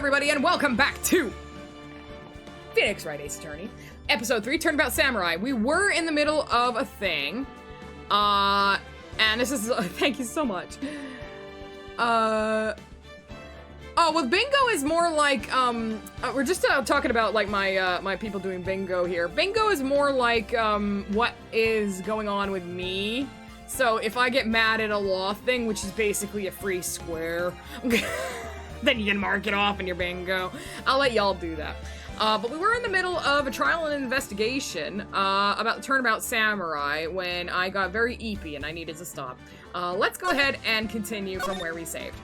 everybody, and welcome back to Phoenix Wright, Ace Attorney. Episode 3, Turnabout Samurai. We were in the middle of a thing. And this is... thank you so much. Oh, well, bingo is more like, we're just talking about, like, my people doing bingo here. Bingo is more like, what is going on with me. So, if I get mad at a law thing, which is basically a free square, then you can mark it off in your bingo. I'll let y'all do that. But we were in the middle of a trial and investigation, about the Turnabout Samurai when I got very eepy and I needed to stop. Let's go ahead and continue from where we saved.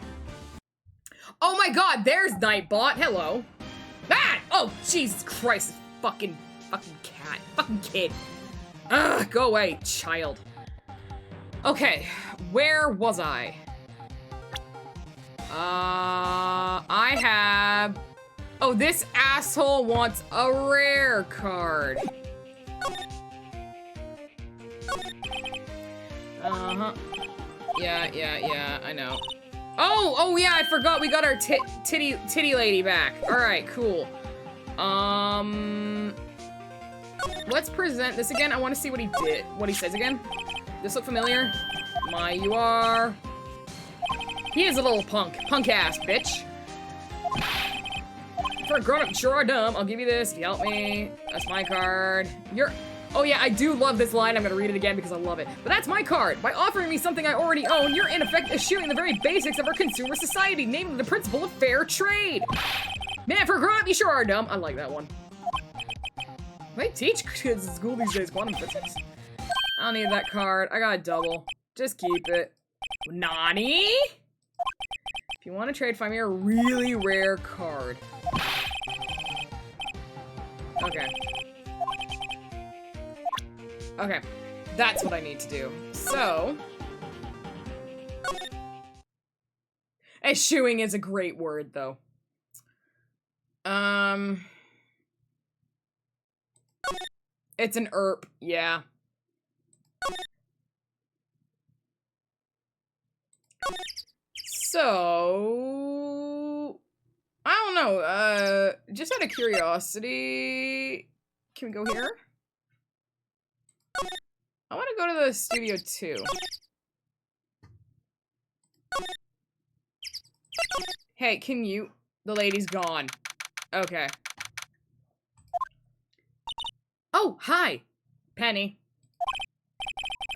Oh my god, there's Nightbot. Hello. Ah! Oh, Jesus Christ. Fucking cat. Fucking kid. Ugh, go away, child. Okay, where was I? I have... Oh, this asshole wants a rare card. Uh-huh. Yeah, I know. Oh, yeah, I forgot we got our titty lady back. Alright, cool. Let's present this again. I want to see what he did. What he says again. This look familiar? My, you are... He is a little punk. Punk-ass, bitch. For a grown-up, sure are dumb. I'll give you this if you help me. That's my card. You're... Oh yeah, I do love this line. I'm gonna read it again because I love it. But that's my card. By offering me something I already own, you're in effect eschewing the very basics of our consumer society, namely the principle of fair trade. Man, for a grown-up, you sure are dumb. I like that one. They teach kids in school these days quantum physics. I don't need that card. I got a double. Just keep it. Nani? If you want to trade, find me a really rare card. Okay. Okay. That's what I need to do. So... Eschewing is a great word, though. It's an ERP, yeah. So... I don't know, just out of curiosity... Can we go here? I want to go to the studio too. Hey, can you... The lady's gone. Okay. Oh, hi! Penny.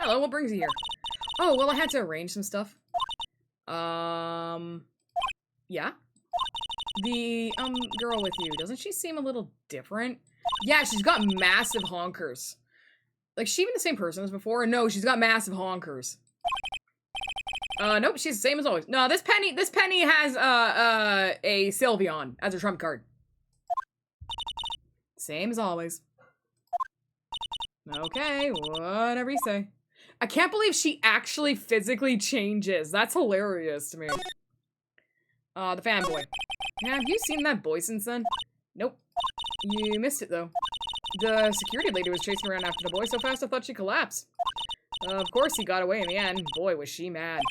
Hello, what brings you here? Oh, well, I had to arrange some stuff. Yeah? The, girl with you, doesn't she seem a little different? Yeah, she's got massive honkers. Like, is she even the same person as before? No, she's got massive honkers. Nope, she's the same as always. No, this Penny has, a Sylveon as her trump card. Same as always. Okay, whatever you say. I can't believe she actually physically changes. That's hilarious to me. The fanboy. Have you seen that boy since then? Nope. You missed it, though. The security lady was chasing around after the boy so fast I thought she'd collapse. Of course he got away in the end. Boy, was she mad.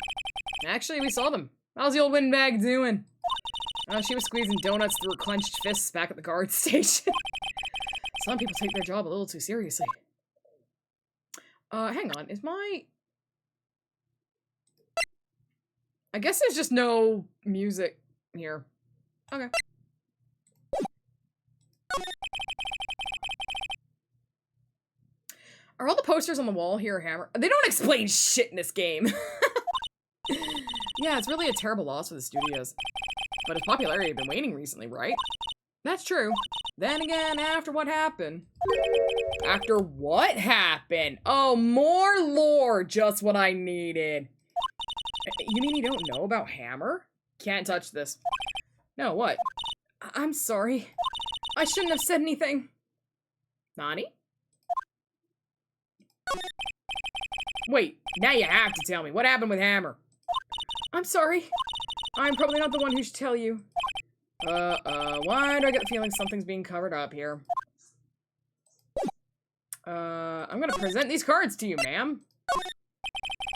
Actually, we saw them. How's the old windbag doing? She was squeezing donuts through her clenched fists back at the guard station. Some people take their job a little too seriously. Hang on, is my... I guess there's just no music here. Okay. Are all the posters on the wall here a hammer? They don't explain shit in this game. Yeah, it's really a terrible loss for the studios. But its popularity has been waning recently, right? That's true. Then again, after what happened? After what happened? Oh, more lore! Just what I needed. You mean you don't know about Hammer? Can't touch this. No, what? I'm sorry. I shouldn't have said anything. Nani? Wait, now you have to tell me. What happened with Hammer? I'm sorry. I'm probably not the one who should tell you. Why do I get the feeling something's being covered up here? I'm gonna present these cards to you, ma'am.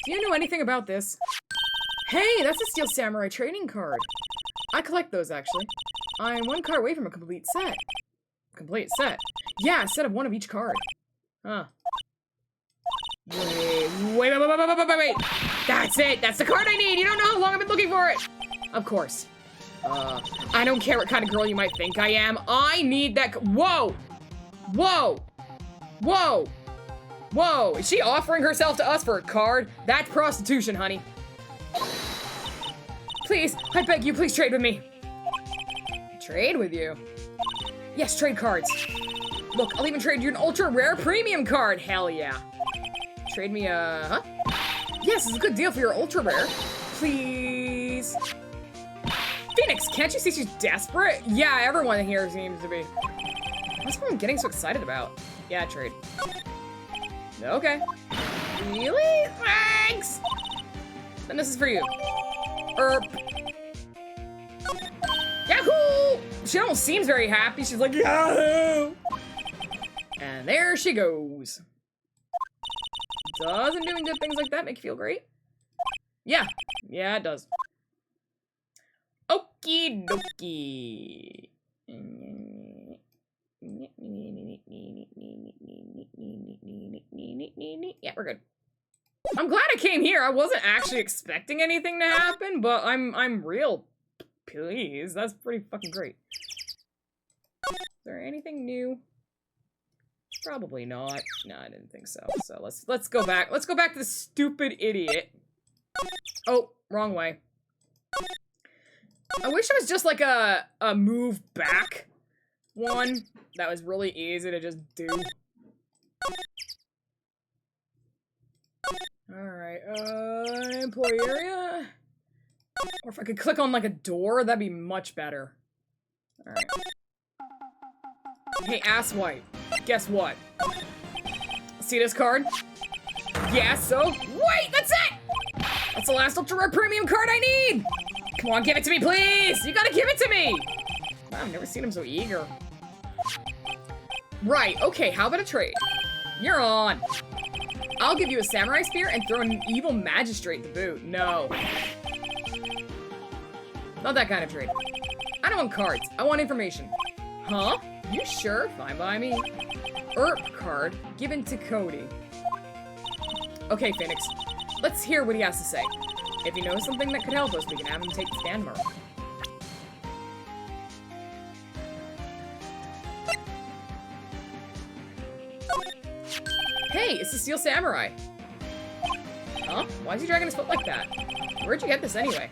Do you know anything about this? Hey, that's a Steel Samurai trading card. I collect those, actually. I'm one card away from a complete set. Complete set? Yeah, a set of one of each card. Huh. Wait. That's it! That's the card I need! You don't know how long I've been looking for it! Of course. I don't care what kind of girl you might think I am. I need that. Whoa! Whoa! Whoa! Whoa! Is she offering herself to us for a card? That's prostitution, honey. Please, I beg you, please trade with me. Trade with you? Yes, trade cards. Look, I'll even trade you an ultra rare premium card. Hell yeah. Trade me huh? Yes, it's a good deal for your ultra rare. Please. Phoenix, can't you see she's desperate? Yeah, everyone here seems to be. What's everyone getting so excited about? Yeah, trade. Okay. Really? Thanks! Then this is for you. Yahoo! She almost seems very happy. She's like, Yahoo! And there she goes. Doesn't doing good things like that make you feel great? Yeah. Yeah, it does. Okie dokie. Yeah, we're good. I'm glad I came here. I wasn't actually expecting anything to happen, but I'm real pleased. That's pretty fucking great. Is there anything new? Probably not. No, I didn't think so. So let's go back. Let's go back to the stupid idiot. Oh, wrong way. I wish it was just like a move back one that was really easy to just do. Alright, employee area? Or if I could click on like a door, that'd be much better. Alright. Hey, asswipe. Guess what? See this card? Yeah, so? Wait, that's it! That's the last ultra rare premium card I need! Come on, give it to me, please! You gotta give it to me! Wow, I've never seen him so eager. Right, okay, how about a trade? You're on. I'll give you a samurai spear and throw an evil magistrate to boot. No. Not that kind of trade. I don't want cards. I want information. Huh? You sure? Fine by me. Card given to Cody. Okay, Phoenix. Let's hear what he has to say. If he knows something that could help us, we can have him take the stand mark. Hey, it's the Steel Samurai. Huh? Why is he dragging his foot like that? Where'd you get this anyway?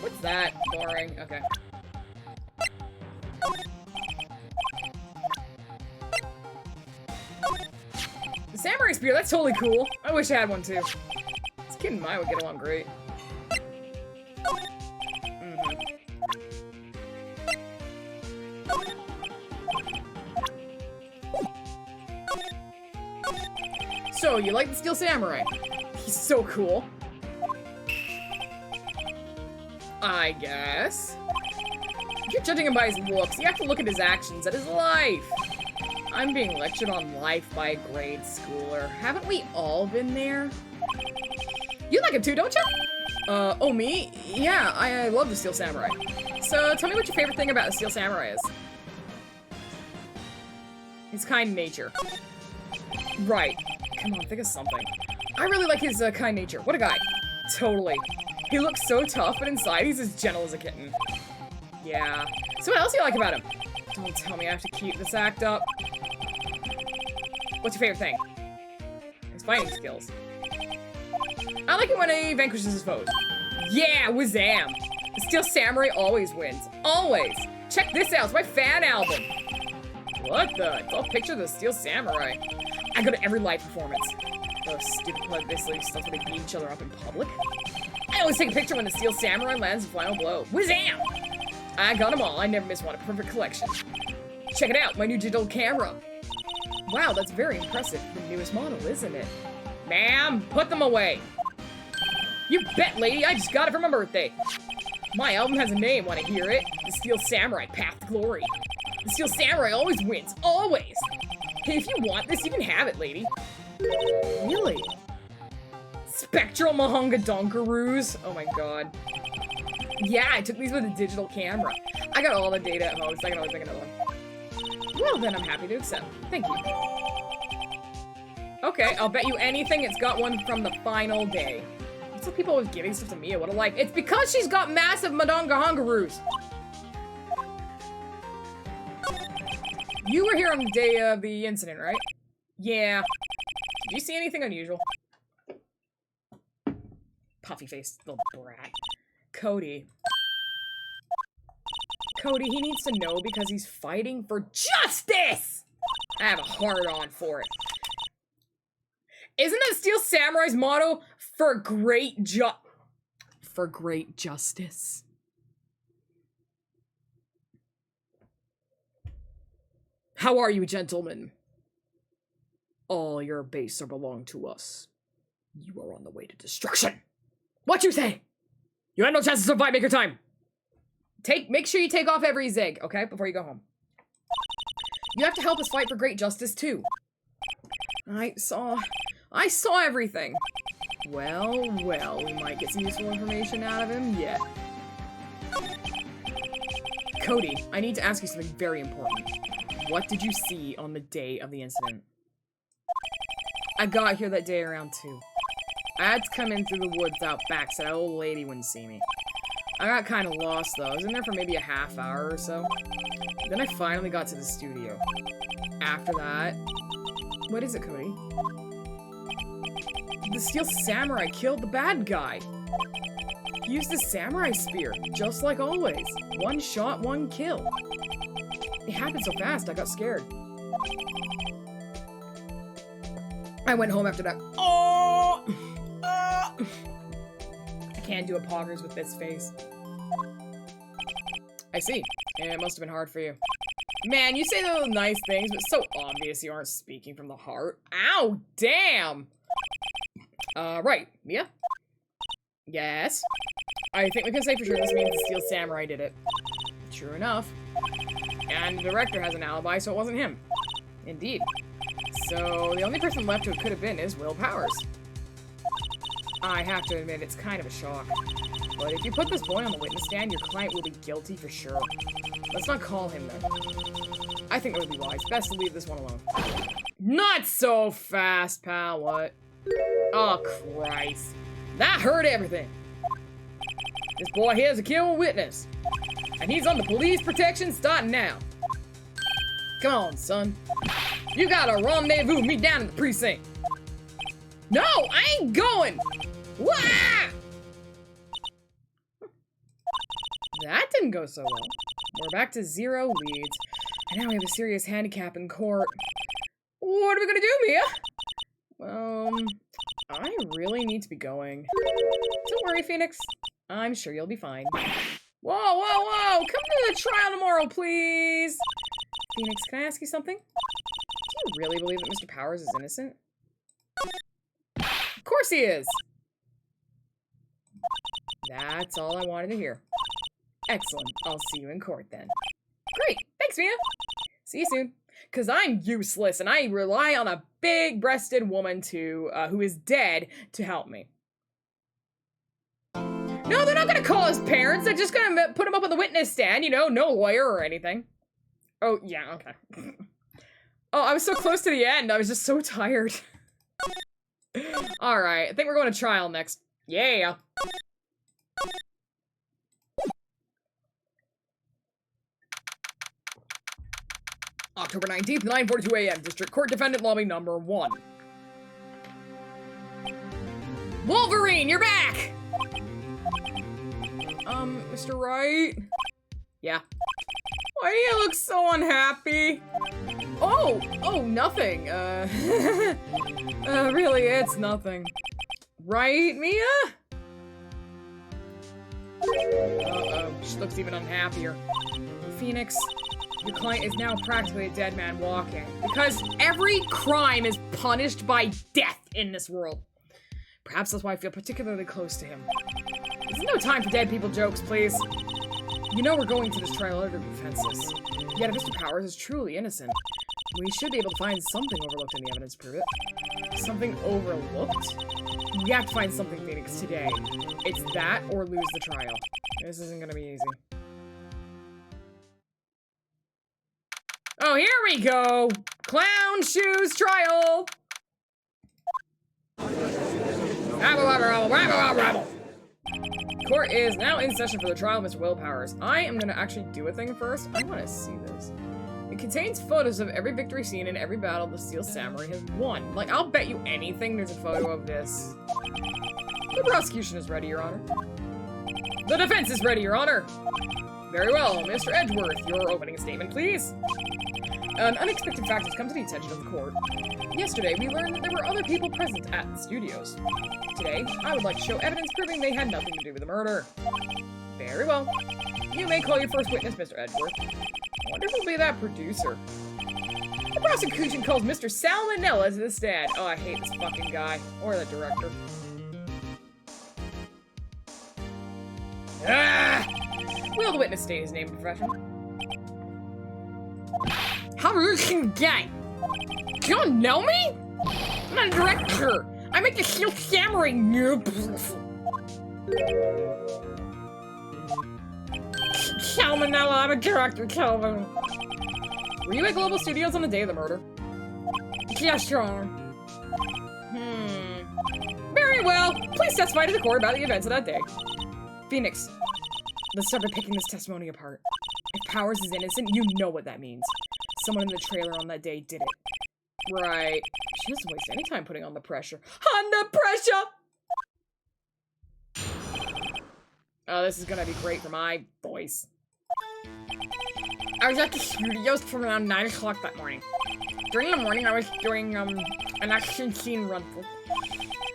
What's that? Boring. Okay. The Samurai Spear, that's totally cool. I wish I had one too. This kid and I would get along great. So, you like the Steel Samurai? He's so cool. I guess. If you're judging him by his looks, you have to look at his actions, at his life. I'm being lectured on life by a grade schooler. Haven't we all been there? You like him too, don't you? Oh, me? Yeah, I love the Steel Samurai. So, tell me what your favorite thing about the Steel Samurai is. His kind nature. Right. Come on, think of something. I really like his kind nature. What a guy. Totally. He looks so tough, but inside he's as gentle as a kitten. Yeah. So what else do you like about him? Don't tell me I have to keep this act up. What's your favorite thing? His fighting skills. I like it when he vanquishes his foes. Yeah, wazam! The Steel Samurai always wins. Always! Check this out, it's my fan album! What the? It's all pictures of the Steel Samurai. I go to every live performance. Those stupid publicity stuff where they beat each other up in public. I always take a picture when the Steel Samurai lands the final blow. Wazam! I got them all. I never miss one. A perfect collection. Check it out, my new digital camera. Wow, that's very impressive. The newest model, isn't it? Ma'am, put them away. You bet, lady. I just got it for my birthday. My album has a name. Want to hear it? The Steel Samurai, Path to Glory. The Steel Samurai always wins. Always. Hey, if you want this, you can have it, lady. Really? Spectral Mahunga Dunkaroos. Oh my god. Yeah, I took these with a digital camera. I got all the data at home, so I can always make another one. Well, then I'm happy to accept. Thank you. Okay, I'll bet you anything it's got one from the final day. What's with people always giving stuff to Mia? What a life. It's because she's got massive Madonga Hungaroos. You were here on the day of the incident, right? Yeah. Did you see anything unusual? Puffy-faced little brat. Cody. Cody, he needs to know because he's fighting for justice! I have a hard-on for it. Isn't that Steel Samurai's motto? For great justice. How are you, gentlemen? All your base are belong to us. You are on the way to destruction. What you say? You had no chance to survive, make your time. Make sure you take off every zig, okay, before you go home. You have to help us fight for great justice, too. I saw everything. Well, we might get some useful information out of him yet. Cody, I need to ask you something very important. What did you see on the day of the incident? I got here that day around 2. I had to come in through the woods out back so that old lady wouldn't see me. I got kind of lost, though. I was in there for maybe a half hour or so. Then I finally got to the studio. After that... What is it, Cody? The Steel Samurai killed the bad guy. He used his samurai spear, just like always. 1 shot, 1 kill. It happened so fast, I got scared. I went home after that. Oh! I can't do a poggers with this face. I see. It must have been hard for you. Man, you say those nice things, but it's so obvious you aren't speaking from the heart. Ow, damn! Right. Mia? Yes? I think we can say for sure this means the Steel Samurai did it. True enough. And the director has an alibi, so it wasn't him. Indeed. So, the only person left who it could have been is Will Powers. I have to admit, it's kind of a shock. But if you put this boy on the witness stand, your client will be guilty for sure. Let's not call him then. I think it would be wise. Best to leave this one alone. Not so fast, pal. What? Oh, Christ. That hurt everything. This boy here is a kill witness. And he's under police protection starting now. Come on, son. You gotta rendezvous me down in the precinct. No, I ain't going. Wah! That didn't go so well. We're back to 0 leads. And now we have a serious handicap in court. What are we gonna do, Mia? I really need to be going. Don't worry, Phoenix. I'm sure you'll be fine. Whoa! Come to the trial tomorrow, please! Phoenix, can I ask you something? Do you really believe that Mr. Powers is innocent? Of course he is! That's all I wanted to hear. Excellent. I'll see you in court then. Great! Thanks, Mia! See you soon. Because I'm useless, and I rely on a big-breasted woman who is dead to help me. No, they're not gonna call his parents. They're just gonna put him up on the witness stand, you know, no lawyer or anything. Oh, yeah, okay. Oh, I was so close to the end. I was just so tired. Alright, I think we're going to trial next. Yeah. October 19th, 9:42 a.m. District Court Defendant Lobby number 1. Wolverine, you're back! Mr. Wright? Yeah. Why do you look so unhappy? Oh, nothing. Really, it's nothing. Right, Mia? Uh-oh, she looks even unhappier. Phoenix, your client is now practically a dead man walking. Because every crime is punished by death in this world. Perhaps that's why I feel particularly close to him. There's no time for dead people jokes, please. You know we're going to this trial under defenseless. Yet if Mr. Powers is truly innocent, we should be able to find something overlooked in the evidence to prove it. Something overlooked? We have to find something, Phoenix, today. It's that or lose the trial. This isn't gonna be easy. Oh, here we go! Clown shoes trial! Rabble, rabble, rabble, rabble, rabble, rabble. Court is now in session for the trial of Mr. Willpowers. I am gonna actually do a thing first. I wanna see this. It contains photos of every victory scene in every battle the Steel Samurai has won. Like, I'll bet you anything there's a photo of this. The prosecution is ready, Your Honor. The defense is ready, Your Honor. Very well, Mr. Edgeworth, your opening statement, please. An unexpected fact has come to the attention of the court. Yesterday, we learned that there were other people present at the studios. Today, I would like to show evidence proving they had nothing to do with the murder. Very well. You may call your first witness, Mr. Edgeworth. I wonder who'll be that producer. The prosecution calls Mr. Salmonella to the stand. Oh, I hate this fucking guy. Or the director. Ah! Will the witness state his name and profession? How rude can you get? You don't know me? I'm not a director. I make the Steel Samurai, noob. Salmonella, I'm a director, Calvin. Were you at Global Studios on the day of the murder? Yes, Your Honor. Very well. Please testify to the court about the events of that day. Phoenix, let's start by picking this testimony apart. If Powers is innocent, you know what that means. Someone in the trailer on that day did it. Right. She doesn't waste any time putting on the pressure. Under pressure! Oh, this is gonna be great for my voice. I was at the studios from around 9 o'clock that morning. During the morning, I was doing, an action scene run-through.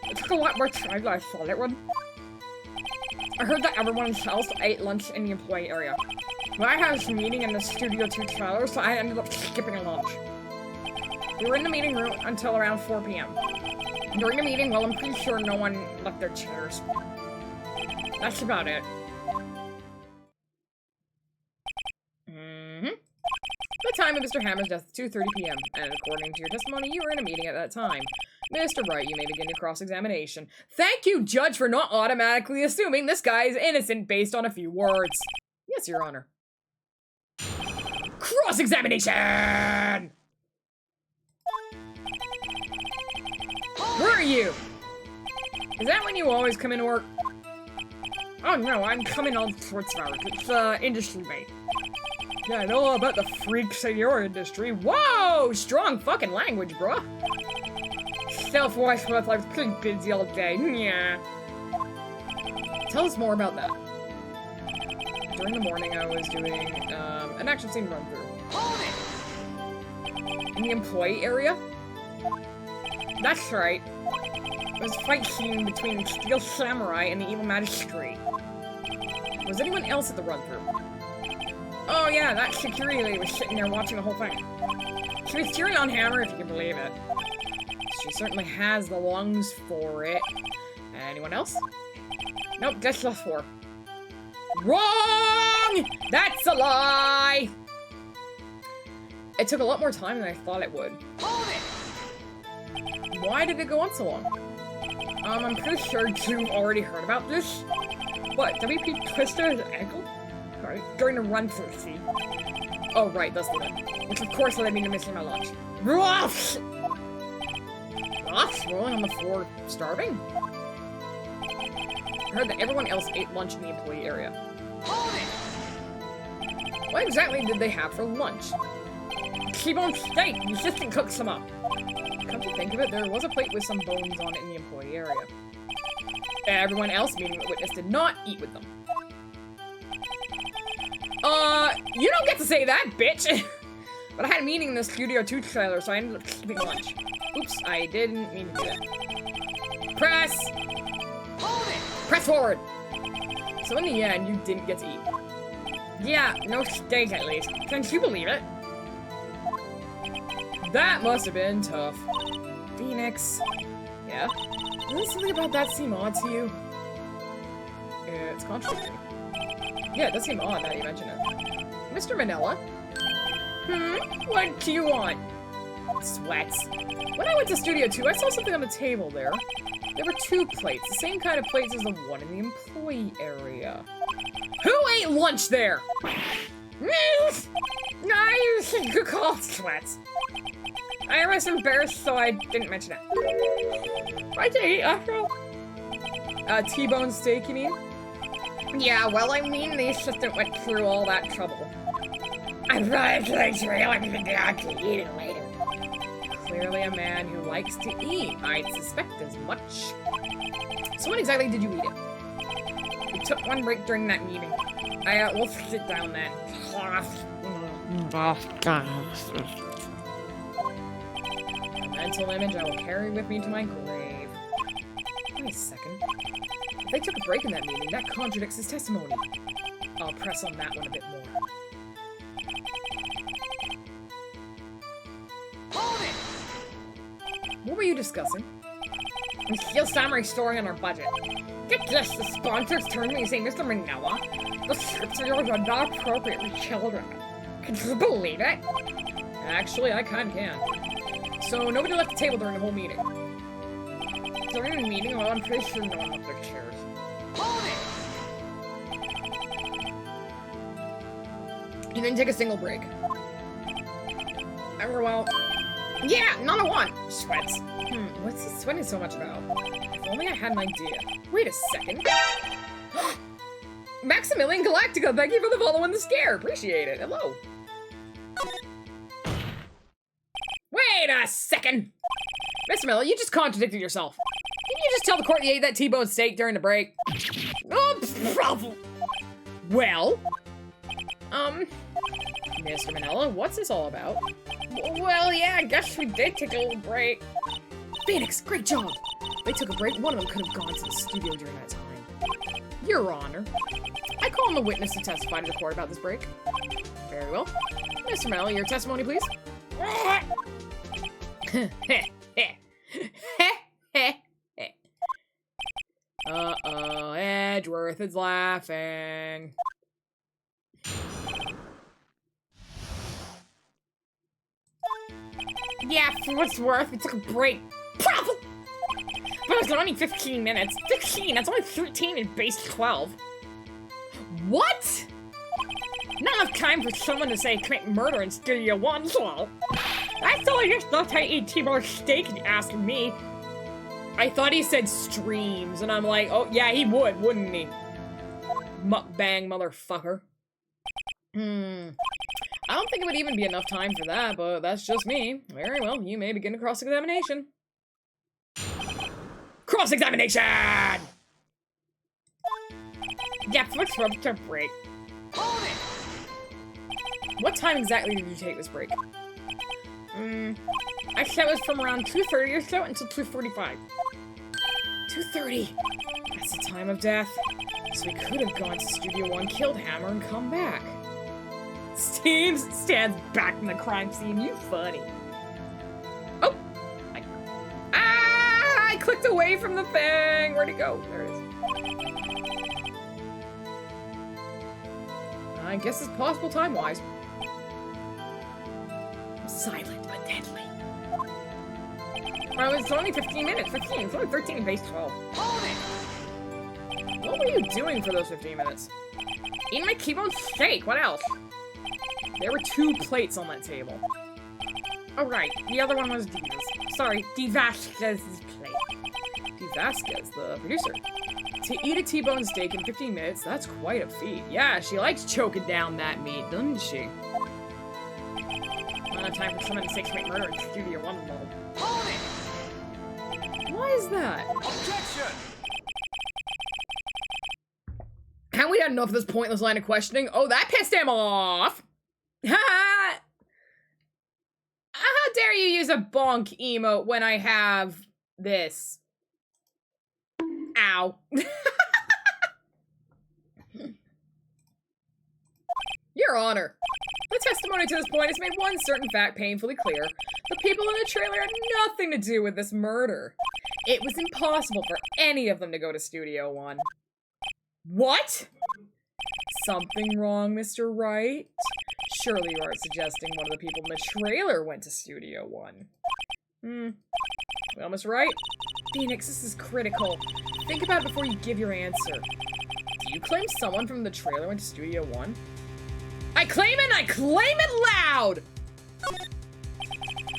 It took a lot more time than I thought it would. I heard that everyone else ate lunch in the employee area. But I had this meeting in the Studio 2 trailer, so I ended up skipping lunch. We were in the meeting room until around 4 p.m. During the meeting, well, I'm pretty sure no one left their chairs. That's about it. The time of Mr. Hammer's death is 2:30 p.m., and according to your testimony, you were in a meeting at that time. Mr. Wright, you may begin your cross-examination. Thank you, Judge, for not automatically assuming this guy is innocent based on a few words. Yes, Your Honor. Cross-examination! Who are you? Is that when you always come into work? Oh no, I'm coming on sorts of hours. It's, industry mate. Yeah, I know all about the freaks in your industry. Whoa! Strong fucking language, bruh. Self-voice with like pretty busy all day. Yeah. Tell us more about that. During the morning, I was doing, an action scene run-through. In the employee area? That's right. It was a fight scene between the Steel Samurai and the Evil Magistrate. Was anyone else at the run-through? Oh yeah, that security lady was sitting there watching the whole thing. She was cheering on Hammer, if you can believe it. She certainly has the lungs for it. Anyone else? Nope, just us four. Wrong! That's a lie! It took a lot more time than I thought it would. Why did it go on so long? I'm pretty sure you've already heard about this. What, WP twisted his ankle? Right, during the run-through scene. Oh right, that's the one. Which of course led me to missing my lunch. Ruffs! Ruffs? Rolling on the floor, starving? I heard that everyone else ate lunch in the employee area. What exactly did they have for lunch? T-bone steak! The assistant cooked some up. Come to think of it, there was a plate with some bones on it in the employee area. Everyone else, meaning the witness, did not eat with them. You don't get to say that, bitch! But I had a meeting in the Studio 2 trailer, so I ended up skipping lunch. Oops, I didn't mean to do that. Press! Press forward! So in the end, you didn't get to eat. Yeah, no steak at least. Can't you believe it? That must have been tough. Phoenix. Yeah? Is there something about that seem odd to you? It's contradicting. Yeah, it does seem odd now you mention it. Mr. Manila? What do you want? Sweats. When I went to Studio 2, I saw something on the table there. There were 2 plates, the same kind of plates as the one in the employee area. Who ate lunch there? Good call, Sweats. I was embarrassed, so I didn't mention it. I did eat after all. T-bone steak, you mean? Yeah, well, I mean, the assistant went through all that trouble. I'm really going to eat it later. Clearly a man who likes to eat. I suspect as much. So when exactly did you eat it? We took 1 break during that meeting. We'll sit down then. A mental image I will carry with me to my grave. Wait a second. If they took a break in that meeting, that contradicts his testimony. I'll press on that one a bit more. Hold it! What were you discussing? We steal Samurai story on our budget. Get this, the sponsors turned to me and say, Mr. Manila, the scripts are not appropriate for children. Can you believe it? Actually, I kinda can. So nobody left the table during the whole meeting. During the meeting, well, I'm pretty sure no one left their chairs. Hold it! You didn't take a single break. Well, yeah, not a one. Sweats. What's he sweating so much about? If only I had an idea. Wait a second. Maximilian Galactica, thank you for the follow and the scare. Appreciate it. Hello. Wait a second. Mr. Miller, you just contradicted yourself. Didn't you just tell the court you ate that T-bone steak during the break? Oh, well, Mr. Manila, what's this all about? Well, yeah, I guess we did take a little break. Phoenix, great job. They took a break. One of them could have gone to the studio during that time. Your Honor, I call on the witness to testify to the court about this break. Very well. Mr. Manila, your testimony, please. Uh-oh, Edgeworth is laughing. Yeah, for what's worth, we took a break. But it was only 15 minutes. 15? That's only 13 in base 12. What? Not enough time for someone to say commit murder in Studio 1, so... That's all I just thought I ate T-bone steak and asked me. I thought he said streams, and I'm like, oh, yeah, he would, wouldn't he? Mukbang, motherfucker. I don't think it would even be enough time for that, but that's just me. Very well, you may begin a cross-examination. Cross-examination! Yeah, let's rub to break. Hold it! What time exactly did you take this break? I said it was from around 2:30 or so until 2:45. 2:30. That's the time of death. So we could have gone to Studio 1, killed Hammer, and come back. Steve stands back from the crime scene. You funny. Oh! I clicked away from the thing! Where'd it go? There it is. I guess it's possible time-wise. Silent but deadly. Well, it's only 15 minutes. 15. It's only 13 in base 12. Hold it! What were you doing for those 15 minutes? Eating my T-bone steak. What else? There were 2 plates on that table. Oh, right. The other one was Diva's. Sorry, Vasquez's plate. Vasquez, the producer. To eat a T-bone steak in 15 minutes, that's quite a feat. Yeah, she likes choking down that meat, doesn't she? Not enough time for someone to say commit murder in Studio 1 level. Hold it! Why is that? Objection! Have we had enough of this pointless line of questioning? Oh, that pissed him off! Ha! How dare you use a bonk emote when I have this? Ow. Your Honor, the testimony to this point has made one certain fact painfully clear. The people in the trailer had nothing to do with this murder. It was impossible for any of them to go to Studio 1. What? Something wrong, Mr. Wright? Surely you aren't suggesting one of the people in the trailer went to Studio 1. Well, Mr. Wright, Phoenix, this is critical. Think about it before you give your answer. Do you claim someone from the trailer went to Studio 1? I claim it and I claim it loud!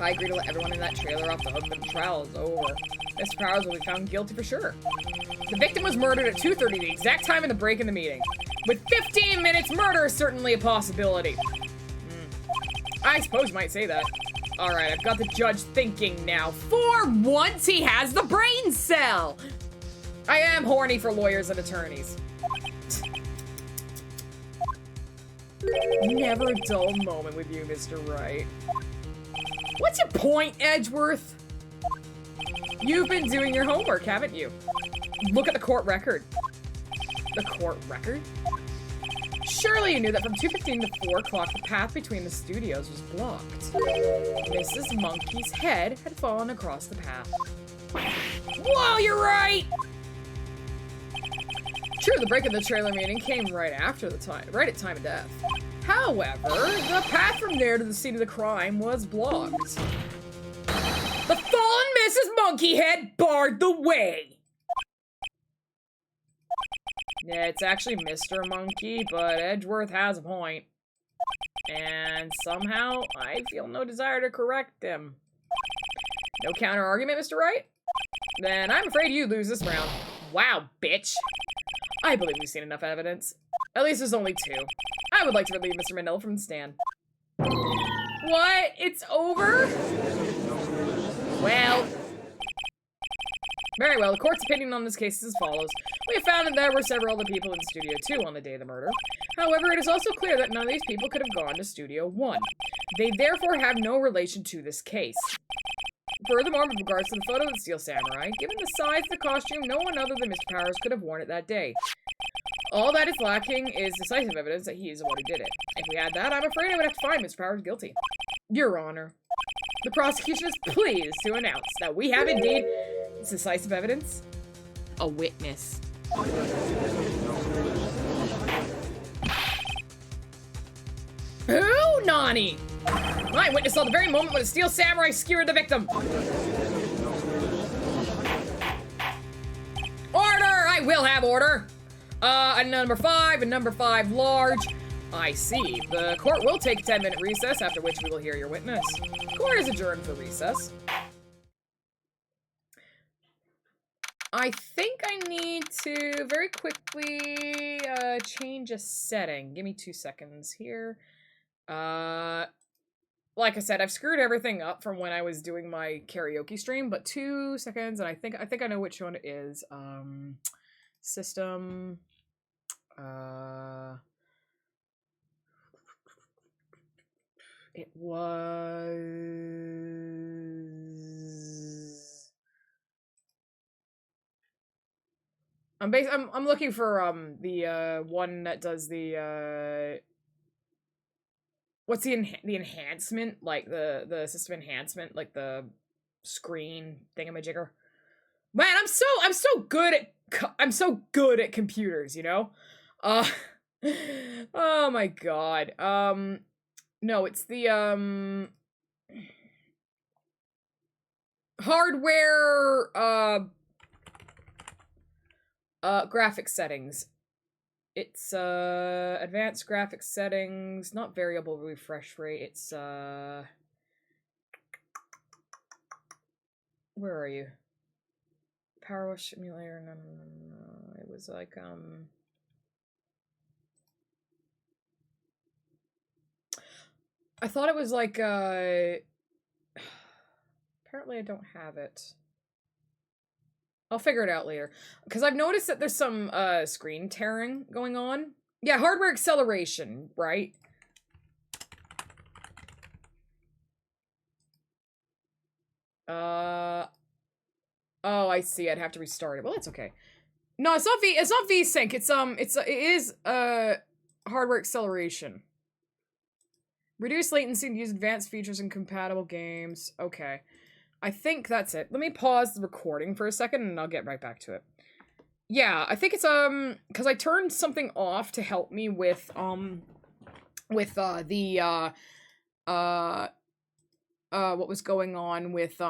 I agree to let everyone in that trailer off the hook when the trial is over. Mr. Powers will be found guilty for sure. The victim was murdered at 2:30, the exact time of the break in the meeting. With 15 minutes, murder is certainly a possibility. I suppose you might say that. Alright, I've got the judge thinking now. For once, he has the brain cell! I am horny for lawyers and attorneys. Never a dull moment with you, Mr. Wright. What's your point, Edgeworth? You've been doing your homework, haven't you? Look at the court record. The court record? Surely you knew that from 2:15 to 4 o'clock, the path between the studios was blocked. Mrs. Monkey's head had fallen across the path. Whoa, you're right! True, the break of the trailer meeting came right at time of death. However, the path from there to the scene of the crime was blocked. The fallen Mrs. Monkeyhead barred the way! Yeah, it's actually Mr. Monkey, but Edgeworth has a point. And somehow, I feel no desire to correct him. No counter-argument, Mr. Wright? Then I'm afraid you lose this round. Wow, bitch. I believe we've seen enough evidence. At least there's only 2. I would like to relieve Mr. Manila from the stand. What? It's over? Well. Very well, the court's opinion on this case is as follows. We have found that there were several other people in Studio 2 on the day of the murder. However, it is also clear that none of these people could have gone to Studio 1. They therefore have no relation to this case. Furthermore, with regards to the photo of the Steel Samurai, given the size of the costume, no one other than Mr. Powers could have worn it that day. All that is lacking is decisive evidence that he is the one who did it. If we had that, I'm afraid I would have to find Mr. Powers guilty. Your Honor, the prosecution is pleased to announce that we have indeed decisive evidence. A witness. Who? Nani? My witness saw the very moment when a Steel Samurai skewered the victim. Order! I will have order. And number 5, and number 5 large. I see. The court will take a 10-minute recess, after which we will hear your witness. Court is adjourned for recess. I think I need to very quickly change a setting. Give me 2 seconds here. Like I said, I've screwed everything up from when I was doing my karaoke stream, but 2 seconds, and I think I know which one it is. System. It was. I'm looking for the one that does the what's the enhancement, like the system enhancement, like the screen thingamajigger. Man, I'm so good at computers, you know? Oh my god. No, it's the hardware graphics settings. It's advanced graphics settings, not variable refresh rate. It's where are you? Power wash simulator. No. It was like I thought it was like apparently I don't have it. I'll figure it out later. Because I've noticed that there's some screen tearing going on. Yeah, hardware acceleration, right? Oh, I see. I'd have to restart it. Well, that's okay. No, it's not VSync. It is hardware acceleration. Reduce latency and use advanced features in compatible games. Okay. I think that's it. Let me pause the recording for a second and I'll get right back to it. Yeah, I think it's because I turned something off to help me with what was going on with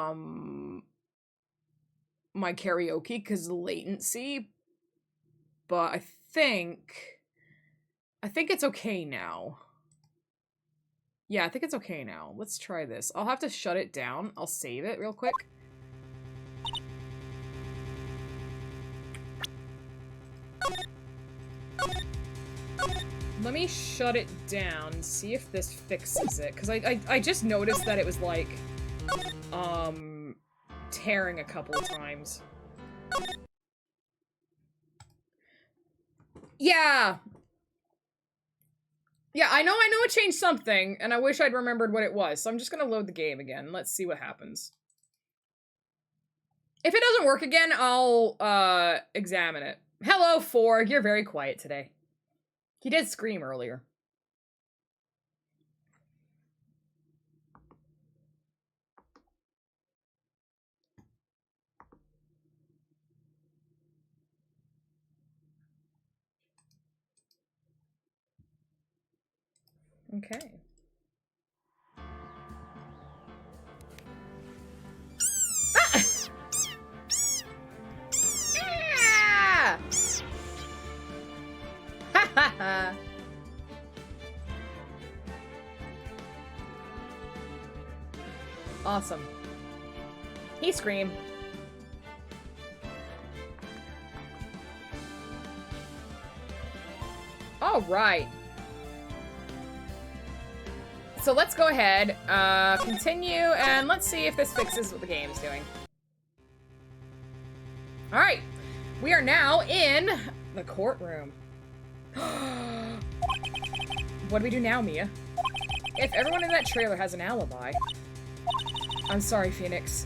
my karaoke because latency, but I think it's okay now. Yeah, I think it's okay now. Let's try this. I'll have to shut it down. I'll save it real quick. Let me shut it down and see if this fixes it. Because I just noticed that it was, like, tearing a couple of times. Yeah! Yeah, I know it changed something, and I wish I'd remembered what it was, so I'm just gonna load the game again. Let's see what happens. If it doesn't work again, I'll, examine it. Hello, Forg, you're very quiet today. He did scream earlier. Okay. Ah! Ha ha ha! Awesome. He screamed. All right. So let's go ahead, continue, and let's see if this fixes what the game's doing. All right. We are now in the courtroom. What do we do now, Mia? If everyone in that trailer has an alibi... I'm sorry, Phoenix.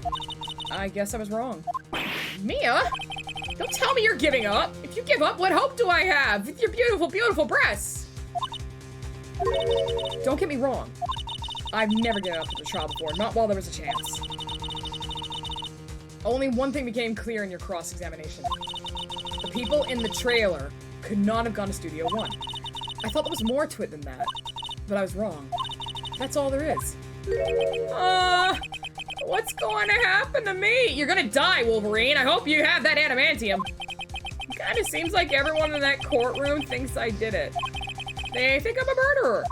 I guess I was wrong. Mia? Don't tell me you're giving up. If you give up, what hope do I have with your beautiful, beautiful breasts? Don't get me wrong. I've never given up with a trial before, not while there was a chance. Only one thing became clear in your cross-examination. The people in the trailer could not have gone to Studio One. I thought there was more to it than that, but I was wrong. That's all there is. What's going to happen to me? You're gonna die, Wolverine. I hope you have that adamantium. Kinda seems like everyone in that courtroom thinks I did it. They think I'm a murderer.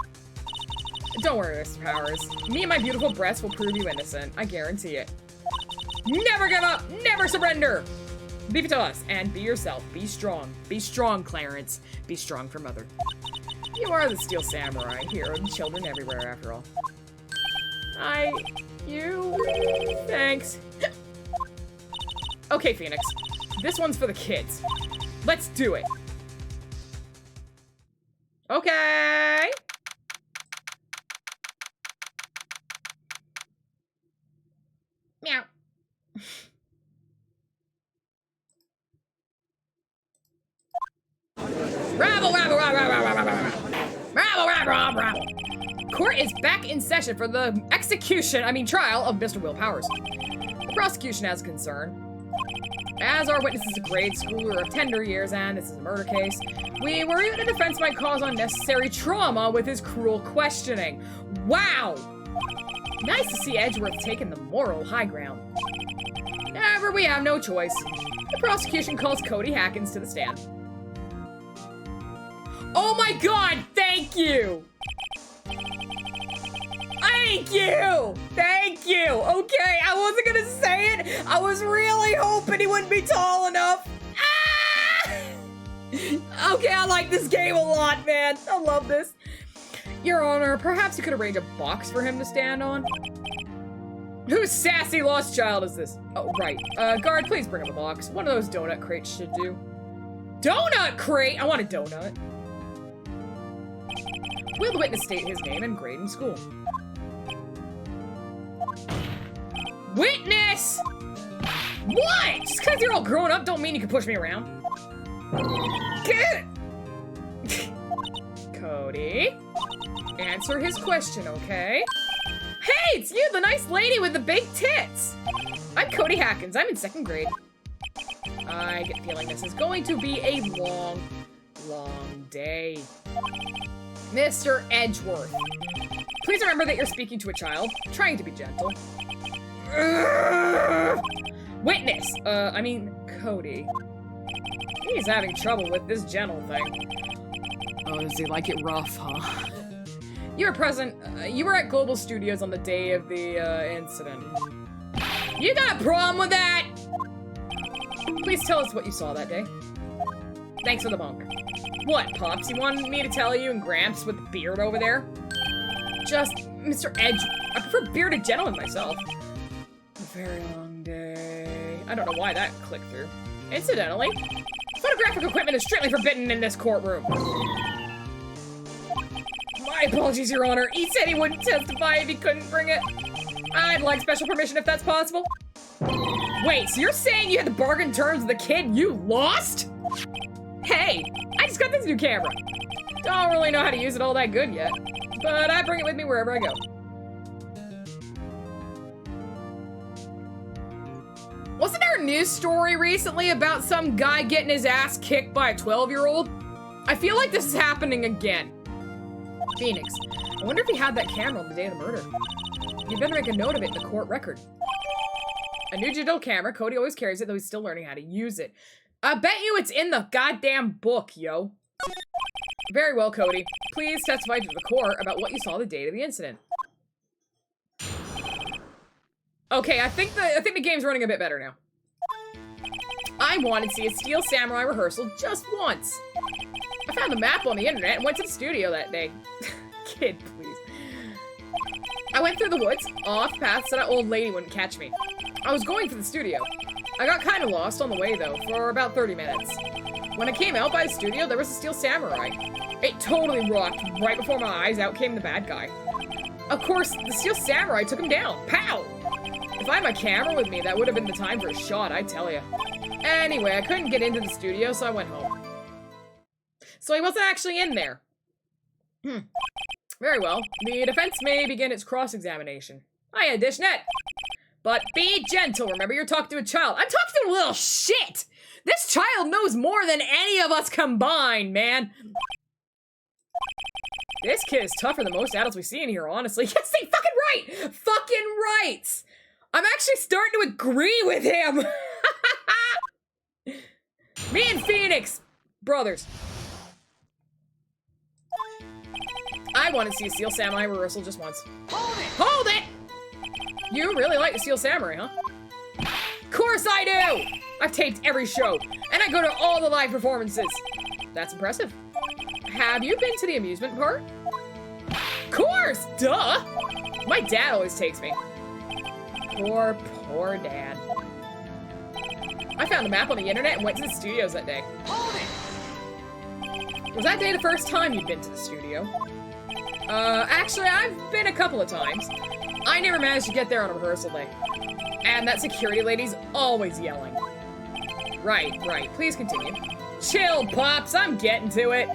Don't worry, Mr. Powers. Me and my beautiful breasts will prove you innocent. I guarantee it. Never give up! Never surrender! Leave it to us, and be yourself. Be strong. Be strong, Clarence. Be strong for Mother. You are the Steel Samurai, hero to children everywhere, after all. Thanks. Okay, Phoenix. This one's for the kids. Let's do it. Okay. Meow. Rabble, rabble, rabble, rabble, rabble, rabble. Rabble, rabble, rabble, rabble. Court is back in session for the trial of Mr. Will Powers. The prosecution has a concern. As our witness is a grade schooler of tender years and this is a murder case, we worry that the defense might cause unnecessary trauma with his cruel questioning. Wow! Nice to see Edgeworth taking the moral high ground. However, we have no choice. The prosecution calls Cody Hackins to the stand. Oh my god, thank you! Thank you! Thank you! Okay, I wasn't gonna say it. I was really hoping he wouldn't be tall enough. Ah! Okay, I like this game a lot, man. I love this. Your Honor, perhaps you could arrange a box for him to stand on? Whose sassy lost child is this? Oh, right. Guard, please bring him a box. One of those donut crates should do. Donut crate? I want a donut. Will the witness state his name and grade in school? Witness! What? Just because you're all grown up don't mean you can push me around. Get it! Cody, answer his question, okay? Hey, it's you, the nice lady with the big tits! I'm Cody Hackins. I'm in 2nd grade. I get the feeling this is going to be a long, long day. Mr. Edgeworth, please remember that you're speaking to a child, trying to be gentle. Witness! I mean, Cody. He's having trouble with this gentle thing. Oh, does he like it rough, huh? You were present, you were at Global Studios on the day of the, incident. You got a problem with that? Please tell us what you saw that day. Thanks for the bunk. What, Pops? You wanted me to tell you and Gramps with the beard over there? Just, Mr. Edge, I prefer bearded gentlemen myself. A very long day. I don't know why that clicked through. Incidentally, photographic equipment is strictly forbidden in this courtroom. My apologies, Your Honor. He said he wouldn't testify if he couldn't bring it. I'd like special permission if that's possible. Wait, so you're saying you had to bargain terms with the kid you lost? Hey, I just got this new camera. Don't really know how to use it all that good yet, but I bring it with me wherever I go. Wasn't there a news story recently about some guy getting his ass kicked by a 12-year-old? I feel like this is happening again. Phoenix, I wonder if he had that camera on the day of the murder. You'd better make a note of it in the court record. A new digital camera. Cody always carries it, though he's still learning how to use it. I bet you it's in the goddamn book, yo. Very well, Cody. Please testify to the court about what you saw the date of the incident. Okay, I think the game's running a bit better now. I wanted to see a Steel Samurai rehearsal just once. I found the map on the internet and went to the studio that day. Kid, please. I went through the woods, off path so that old lady wouldn't catch me. I was going for the studio. I got kind of lost on the way, though, for about 30 minutes. When I came out by the studio, there was a Steel Samurai. It totally rocked. Right before my eyes, out came the bad guy. Of course, the Steel Samurai took him down. Pow! If I had my camera with me, that would have been the time for a shot, I tell ya. Anyway, I couldn't get into the studio, so I went home. So he wasn't actually in there. Very well. The defense may begin its cross-examination. Hiya, Dishnet. But be gentle, remember you're talking to a child. I'm talking to a little shit! This child knows more than any of us combined, man! This kid is tougher than most adults we see in here, honestly. Yes, they fucking right! Fucking right! I'm actually starting to agree with him! Me and Phoenix! Brothers. I want to see a Steel Samurai rehearsal just once. Hold it! Hold it! You really like the Steel Samurai, huh? Of course I do! I've taped every show, and I go to all the live performances. That's impressive. Have you been to the amusement park? Of course! Duh! My dad always takes me. Poor dad. I found the map on the internet and went to the studios that day. Hold it! Was that day the first time you'd been to the studio? Actually, I've been a couple of times. I never managed to get there on a rehearsal day. And that security lady's always yelling. Right. Please continue. Chill, Pops. I'm getting to it.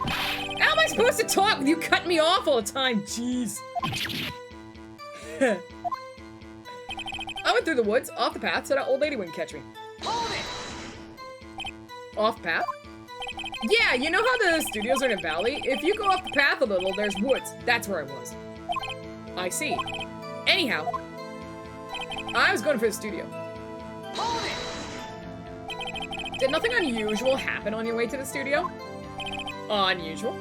How am I supposed to talk with you cutting me off all the time? Jeez. I went through the woods, off the path, so that old lady wouldn't catch me. Hold it! Off path? Yeah, you know how the studios are in a valley? If you go off the path a little, there's woods. That's where I was. I see. Anyhow, I was going for the studio. Hold it! Did nothing unusual happen on your way to the studio? Unusual?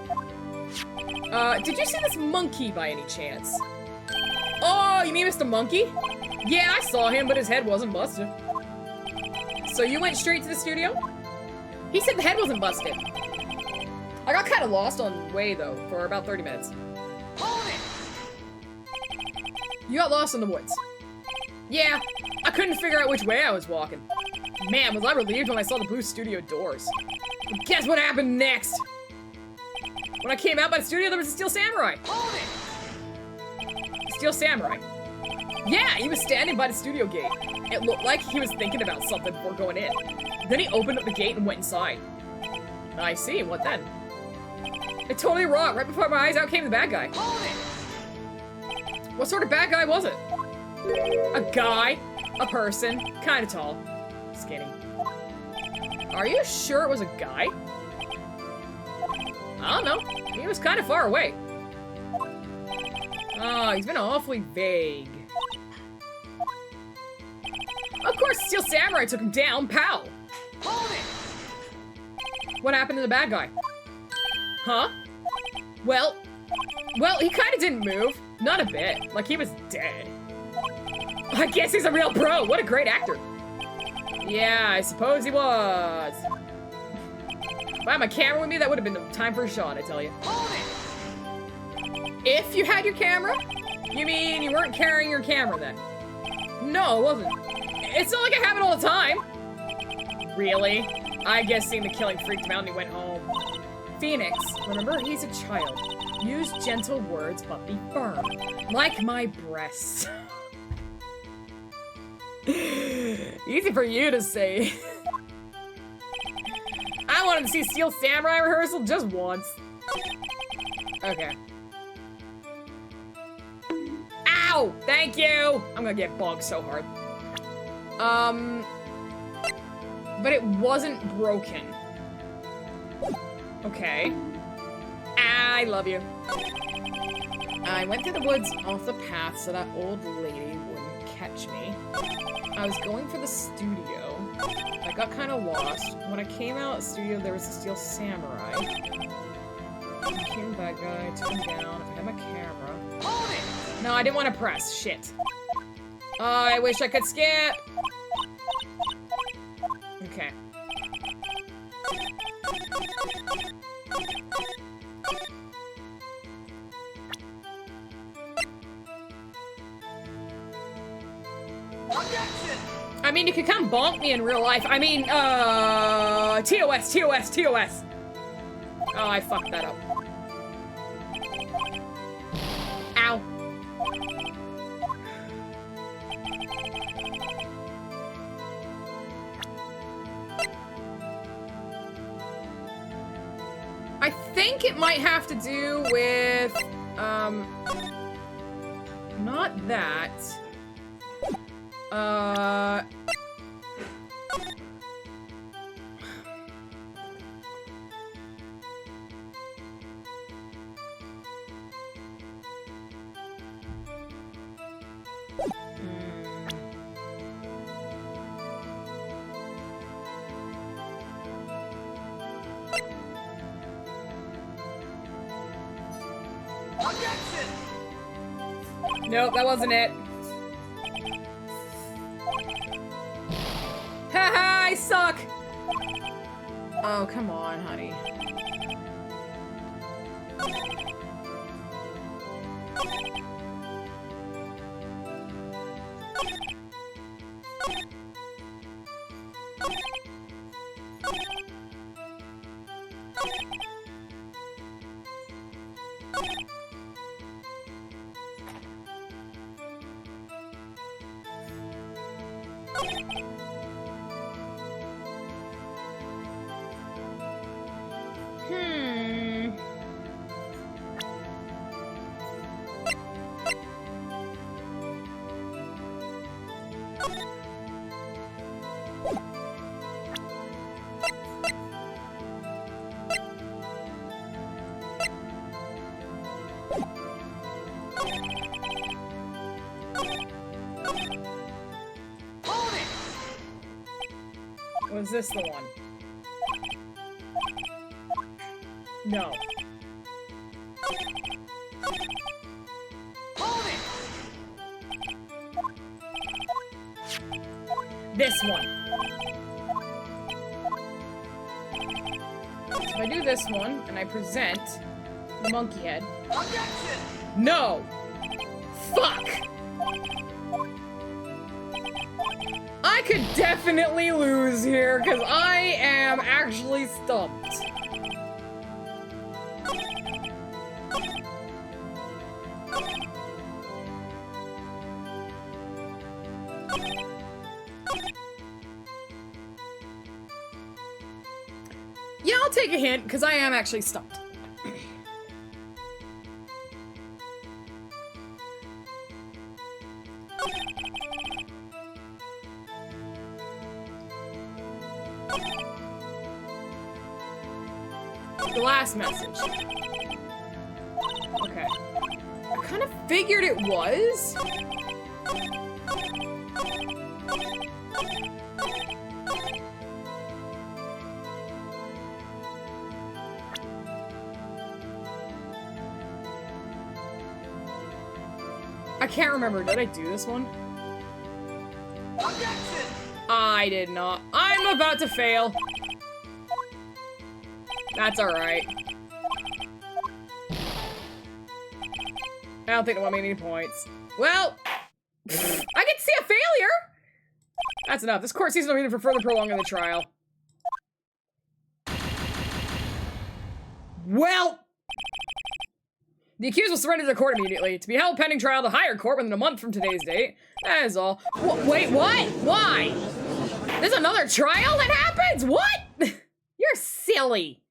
Did you see this monkey by any chance? Oh, you mean Mr. Monkey? Yeah, I saw him, but his head wasn't busted. So you went straight to the studio? He said the head wasn't busted. I got kind of lost on the way, though, for about 30 minutes. Hold it! You got lost in the woods. Yeah, I couldn't figure out which way I was walking. Man, was I relieved when I saw the blue studio doors. But guess what happened next? When I came out by the studio, there was a Steel Samurai. Hold it! Steel Samurai. Yeah, he was standing by the studio gate. It looked like he was thinking about something before going in. Then he opened up the gate and went inside. I see, what then? It totally rocked. Right before my eyes, out came the bad guy. Hold it! What sort of bad guy was it? A guy, a person, kind of tall, skinny. Are you sure it was a guy? I don't know. He was kind of far away. Oh, he's been awfully vague. Of course, Steel Samurai took him down. Pow! Hold it! What happened to the bad guy? Huh? Well, he kind of didn't move. Not a bit. Like, he was dead. I guess he's a real pro. What a great actor. Yeah, I suppose he was. If I had my camera with me, that would have been the time for a shot, I tell you. Hold it! If you had your camera? You mean you weren't carrying your camera then? No, it wasn't. It's not like I have it all the time. Really? I guess seeing the killing freaked him out and he went home. Phoenix, remember, he's a child. Use gentle words, but be firm. Like my breasts. Easy for you to say. I wanted to see Steel Samurai rehearsal just once. Okay. Ow! Thank you! I'm gonna get bonked so hard. But it wasn't broken. Okay. I love you. I went through the woods off the path so that old lady wouldn't catch me. I was going for the studio. I got kind of lost. When I came out of the studio, there was a Steel Samurai. I came that guy, took him down. I had my camera. Hold it! No, I didn't want to press. Shit. I wish I could skip. Okay. Objection! I mean, you could come bonk me in real life. I mean, TOS, TOS, TOS. Oh, I fucked that up. Ow. I think it might have to do with, not that. Objection! Nope, that wasn't it. Haha, I suck! Oh, come on, honey. Hold it! Was this the one? No. Hold it! This one. So if I do this one, and I present the monkey head. Objection! No! Fuck! I could definitely lose here, because I am actually stumped. Yeah, I'll take a hint, because I am actually stumped. The last message. Okay. I kind of figured it was. I can't remember. Did I do this one? Objection! I did not. I'm about to fail. That's alright. I don't think it won me any points. Well, I get to see a failure! That's enough. This court sees no reason for further prolonging the trial. Well, the accused will surrender to the court immediately, to be held pending trial to higher court within a month from today's date. That is all. Wait, what? Why? There's another trial that happens? What? You're silly.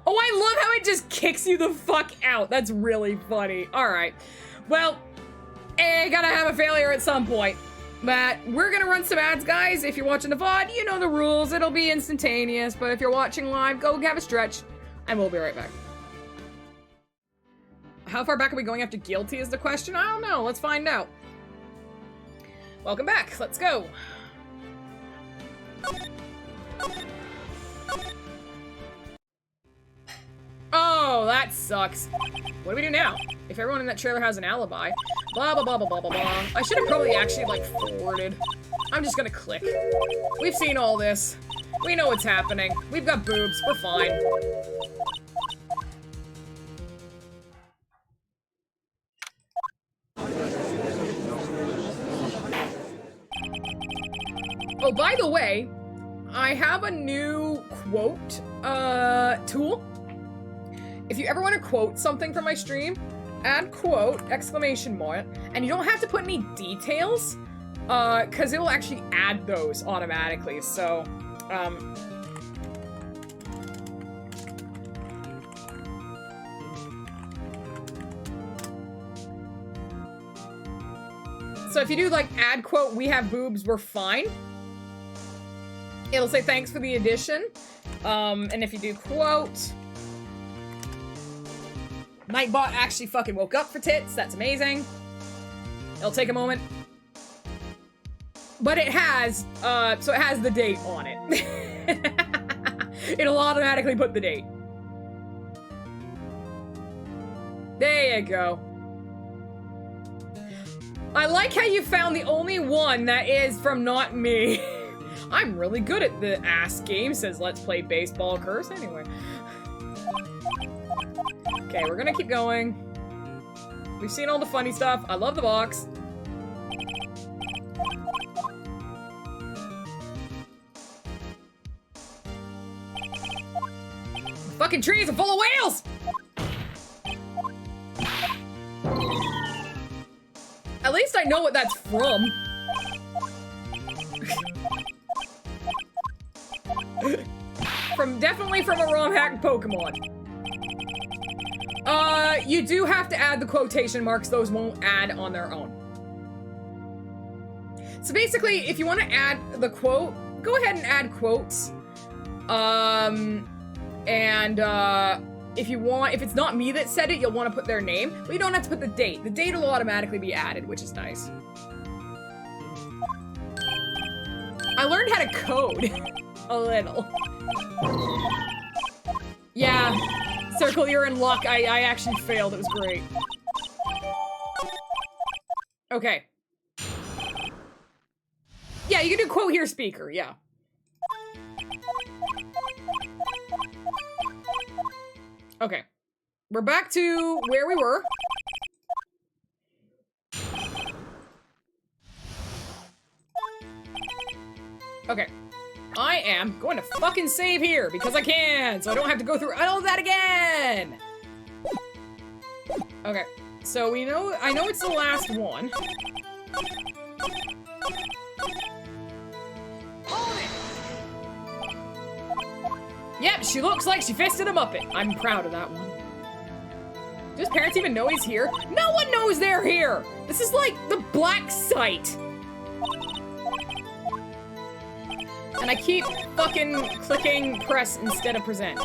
Oh, I love how it just kicks you the fuck out. That's really funny. All right. Well, I gotta have a failure at some point. But we're gonna run some ads, guys. If you're watching the VOD, you know the rules. It'll be instantaneous. But if you're watching live, go have a stretch. And we'll be right back. How far back are we going after guilty is the question? I don't know. Let's find out. Welcome back. Let's go. Oh, that sucks. What do we do now? If everyone in that trailer has an alibi. Blah, blah, blah, blah, blah, blah, blah. I should have probably actually, like, forwarded. I'm just gonna click. We've seen all this. We know what's happening. We've got boobs. We're fine. Oh, by the way, I have a new quote, tool. If you ever want to quote something from my stream, add quote, exclamation mark, and you don't have to put any details, because it will actually add those automatically, so, So if you do, like, add quote, we have boobs, we're fine, it'll say thanks for the addition, and if you do quote, Nightbot actually fucking woke up for tits. That's amazing. It'll take a moment. But it has, so it has the date on it. It'll automatically put the date. There you go. I like how you found the only one that is from not me. I'm really good at the ass game, says let's play baseball curse anyway. Okay, we're gonna keep going. We've seen all the funny stuff. I love the box. The fucking trees are full of whales! At least I know what that's from. Definitely from a ROM-hacked Pokemon. You do have to add the quotation marks. Those won't add on their own. So basically, if you want to add the quote, go ahead and add quotes. If it's not me that said it, you'll want to put their name, but you don't have to put the date. The date will automatically be added, which is nice. I learned how to code. A little. Yeah. Circle, you're in luck. I actually failed. It was great. Okay. Yeah, you can do quote here, speaker. Yeah. Okay. We're back to where we were. Okay. I am going to fucking save here because I can, so I don't have to go through all of that again. Okay, so I know it's the last one. Yep, she looks like she fisted a Muppet. I'm proud of that one. Do his parents even know he's here? No one knows they're here! This is like the black site. And I keep fucking clicking press instead of present.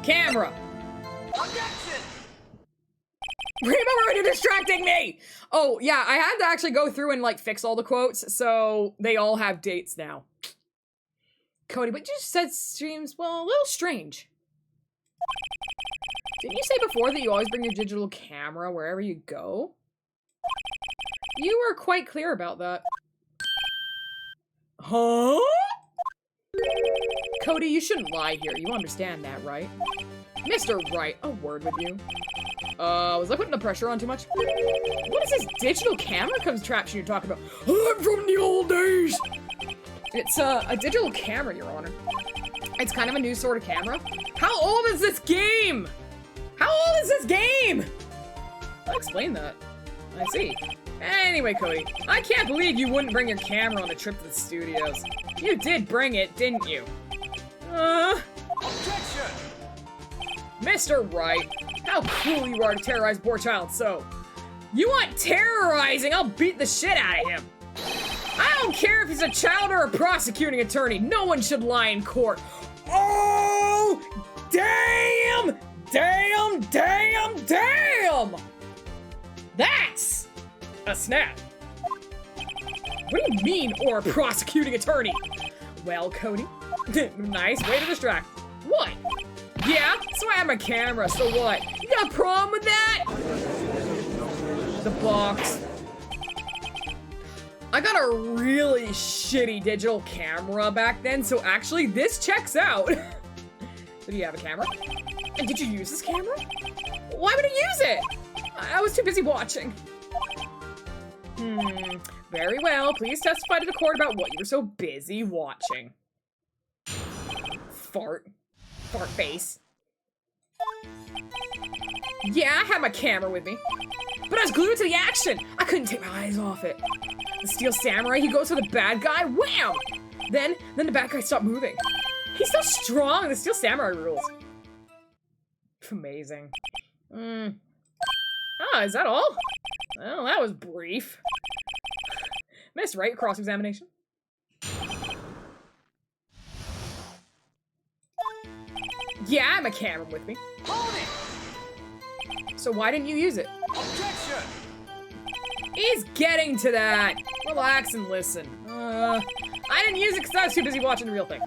Camera. Objection! Remember when you're distracting me! Oh, yeah, I had to actually go through and, like, fix all the quotes, so they all have dates now. Cody, but you just said streams, well, a little strange. Didn't you say before that you always bring your digital camera wherever you go? You were quite clear about that. Huh? Cody, you shouldn't lie here. You understand that, right? Mr. Wright, a word with you. Was I putting the pressure on too much? What is this digital camera contraption you're talking about? I'm from the old days! It's, a digital camera, Your Honor. It's kind of a new sort of camera. How old is this game? How old is this game? I'll explain that. I see. Anyway, Cody, I can't believe you wouldn't bring your camera on the trip to the studios. You did bring it, didn't you? Objection! Mr. Wright, how cruel you are to terrorize a poor child so. You want terrorizing? I'll beat the shit out of him. I don't care if he's a child or a prosecuting attorney. No one should lie in court. Oh, damn! Damn, damn, damn! That's a snap. What do you mean, or a prosecuting attorney? Well, Cody, nice way to distract. What? Yeah, so I have my camera, so what? You got a problem with that? The box. I got a really shitty digital camera back then, so actually this checks out. So do you have a camera? And did you use this camera? Why would I use it? I was too busy watching. Very well. Please testify to the court about what you were so busy watching. Fart. Fart face. Yeah, I had my camera with me. But I was glued to the action. I couldn't take my eyes off it. The Steel Samurai, he goes for the bad guy. Wham! Then the bad guy stopped moving. He's so strong. The Steel Samurai rules. Amazing. Ah, is that all? Well, that was brief. Miss Wright, cross-examination. Yeah, I have my camera with me. Hold it! So why didn't you use it? Objection! He's getting to that. Relax and listen. I didn't use it because I was too busy watching the real thing.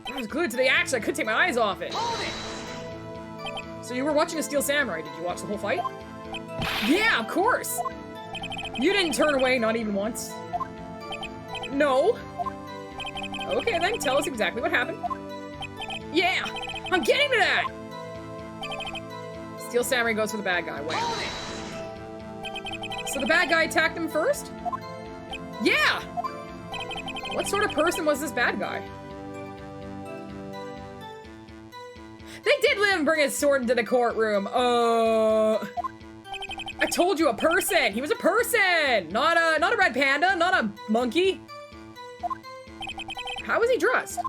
I was glued to the action. I couldn't take my eyes off it. Hold it! So you were watching a Steel Samurai. Did you watch the whole fight? Yeah, of course. You didn't turn away, not even once. No. Okay, then tell us exactly what happened. Yeah, I'm getting to that. Steel Samurai goes for the bad guy. Wait. Hold it! So the bad guy attacked him first? Yeah! What sort of person was this bad guy? They did let him bring his sword into the courtroom. I told you, a person. He was a person, not a red panda, not a monkey. How was he dressed?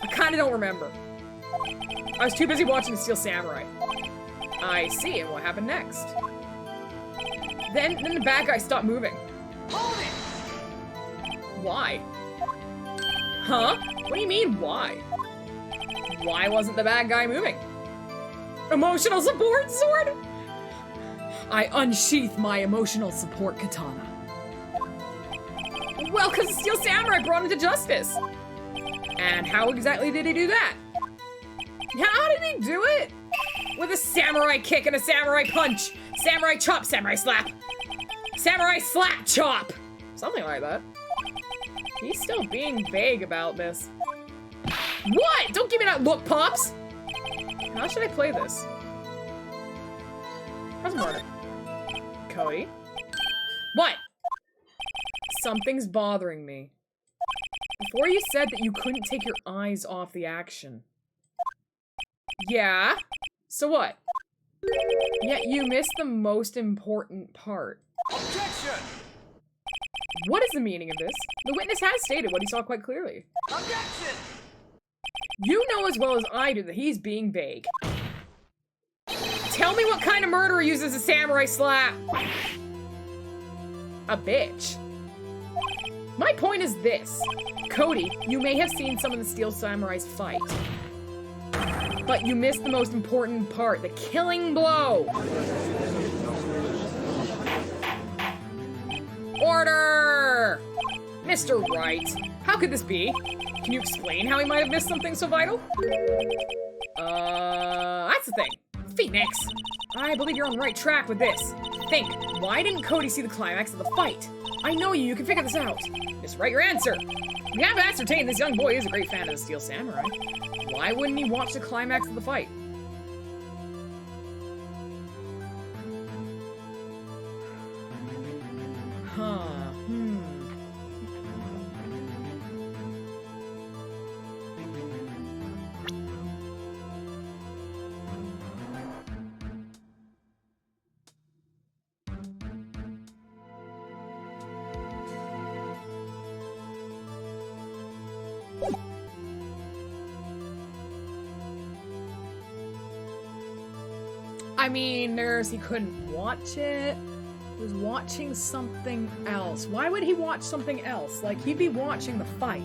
I kind of don't remember. I was too busy watching the Steel Samurai. I see, and what happened next? Then the bad guy stopped moving. Hold it! Why? Huh? What do you mean, why? Why wasn't the bad guy moving? Emotional support sword? I unsheath my emotional support katana. Well, because the Steel Samurai brought him to justice. And how exactly did he do that? How did he do it? With a samurai kick and a samurai punch. Samurai chop, samurai slap. Samurai slap chop. Something like that. He's still being vague about this. What? Don't give me that look, Pops! How should I play this? How's Marta? Cody? What? Something's bothering me. Before you said that you couldn't take your eyes off the action. Yeah? So what? Yet you missed the most important part. Objection! What is the meaning of this? The witness has stated what he saw quite clearly. Objection! You know as well as I do that he's being vague. Tell me what kind of murderer uses a samurai slap? A bitch. My point is this. Cody, you may have seen some of the Steel Samurais fight. But you missed the most important part, the killing blow. Order! Mr. Wright, how could this be? Can you explain how he might have missed something so vital? That's the thing. Phoenix, I believe you're on the right track with this. Think, why didn't Cody see the climax of the fight? I know you can figure this out. Just write your answer. We have ascertained this young boy is a great fan of the Steel Samurai. Why wouldn't he watch the climax of the fight? Huh. I mean, he couldn't watch it. He was watching something else. Why would he watch something else? Like, he'd be watching the fight.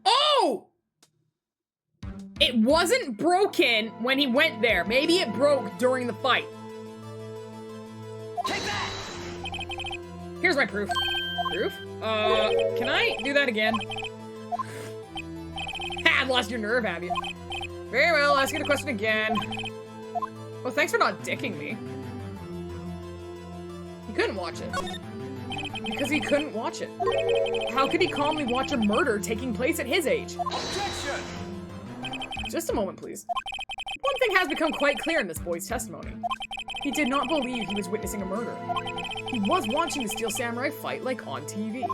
Oh! It wasn't broken when he went there. Maybe it broke during the fight. Take that! Here's my proof. Proof? Can I do that again? Ha, I've lost your nerve, have you? Very well, ask you the question again. Well, thanks for not dicking me. He couldn't watch it. Because he couldn't watch it. How could he calmly watch a murder taking place at his age? Objection! Just a moment, please. One thing has become quite clear in this boy's testimony. He did not believe he was witnessing a murder. He was watching the Steel Samurai fight, like, on TV.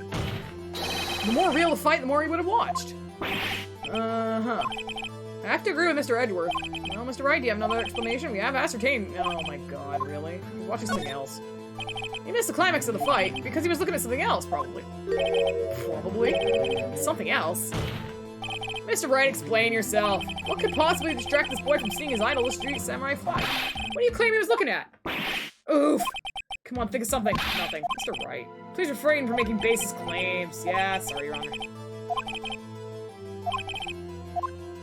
The more real the fight, the more he would have watched. Uh-huh. I have to agree with Mr. Edgeworth. Well, Mr. Wright, do you have another explanation? We have ascertained— oh my god, really? He was watching something else. He missed the climax of the fight because he was looking at something else, probably. Probably? Something else? Mr. Wright, explain yourself. What could possibly distract this boy from seeing his idol, the Street Samurai fight? What do you claim he was looking at? Oof. Come on, think of something. Nothing. Mr. Wright, please refrain from making baseless claims. Yeah, sorry, Your Honor.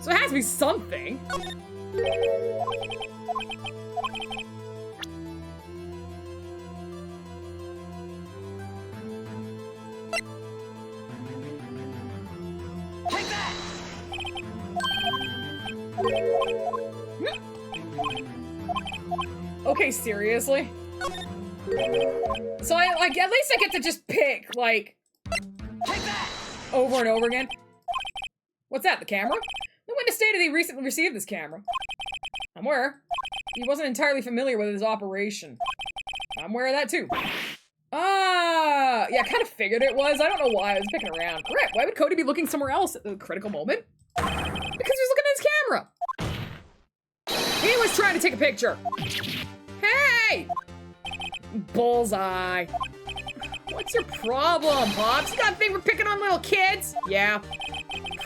So it has to be something. Take that! Okay, seriously? So at least I get to just pick, like, Take that! over and over again. What's that, the camera? The witness stated he recently received this camera. I'm aware. He wasn't entirely familiar with his operation. I'm aware of that too. Ah, yeah, I kind of figured it was. I don't know why I was picking around. Correct. Why would Cody be looking somewhere else at the critical moment? Because he was looking at his camera. He was trying to take a picture. Hey! Bullseye. What's your problem, Pops? You got a thing for picking on little kids? Yeah.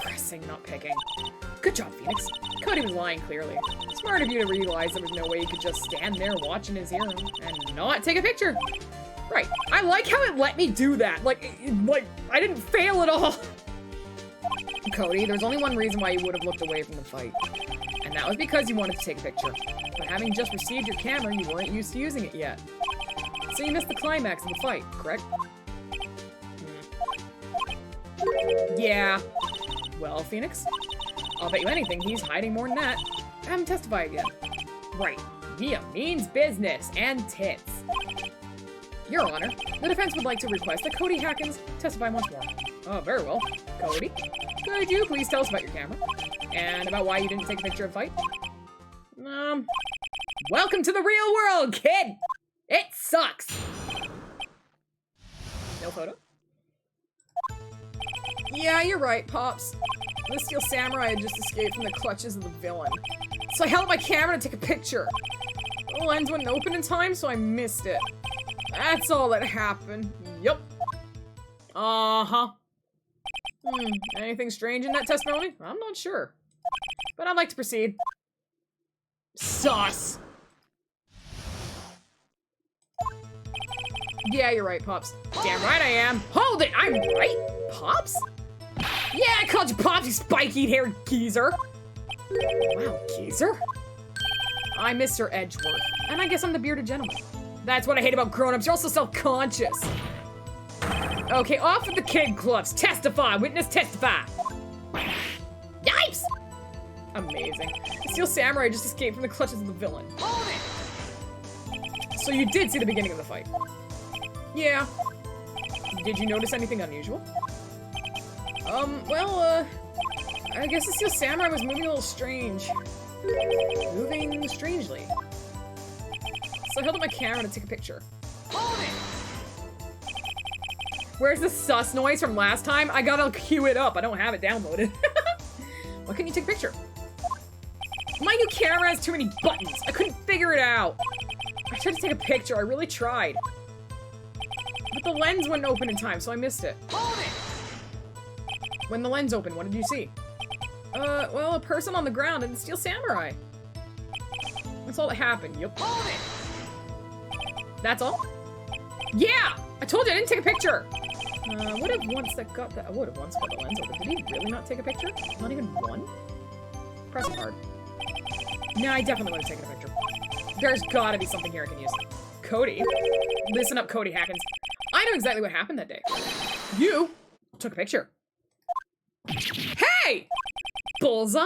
Pressing, not picking. Good job, Phoenix. Cody was lying clearly. Smart of you to realize there was no way he could just stand there watching his hero and not take a picture. Right. I like how it let me do that. Like, I didn't fail at all. Cody, there's only one reason why you would have looked away from the fight. And that was because you wanted to take a picture. But having just received your camera, you weren't used to using it yet. So you missed the climax of the fight, correct? Yeah. Well, Phoenix, I'll bet you anything he's hiding more than that. Have him testify again. Right. Yeah, means business and tits. Your Honor, the defense would like to request that Cody Hackins testify once more. Oh, very well. Cody, could you please tell us about your camera? And about why you didn't take a picture of the fight? Welcome to the real world, kid! It sucks! No photo? Yeah, you're right, Pops. The Steel Samurai had just escaped from the clutches of the villain. So I held up my camera to take a picture. The lens wouldn't open in time, so I missed it. That's all that happened. Yup. Uh-huh. Anything strange in that testimony? I'm not sure. But I'd like to proceed. Sauce! Yeah, you're right, Pops. Damn right I am. Hold it! I'm right? Pops? Yeah, I called you Pops, you spiky-haired geezer. Wow, geezer? I'm Mr. Edgeworth, and I guess I'm the bearded gentleman. That's what I hate about grown-ups. You're also self-conscious. Okay, off with the kid gloves. Testify. Witness testify. Yipes! Amazing. The Steel Samurai just escaped from the clutches of the villain. Hold it! So you did see the beginning of the fight? Yeah. Did you notice anything unusual? Well, I guess the Steel Samurai was moving a little strange. Moving strangely. So I held up my camera to take a picture. Hold it! Where's the sus noise from last time? I gotta cue it up. I don't have it downloaded. Why couldn't you take a picture? My new camera has too many buttons. I couldn't figure it out. I tried to take a picture. I really tried. But the lens wouldn't open in time, so I missed it. Hold it! When the lens opened, what did you see? Well, a person on the ground and the Steel Samurai. That's all that happened. Yup. Hold it! That's all? Yeah! I told you I didn't take a picture! Would have once got the lens open. Did he really not take a picture? Not even one? Press it hard. No, I definitely would have taken a picture. There's gotta be something here I can use. Cody. Listen up, Cody Hackins. I know exactly what happened that day. You took a picture. Hey! Bullseye?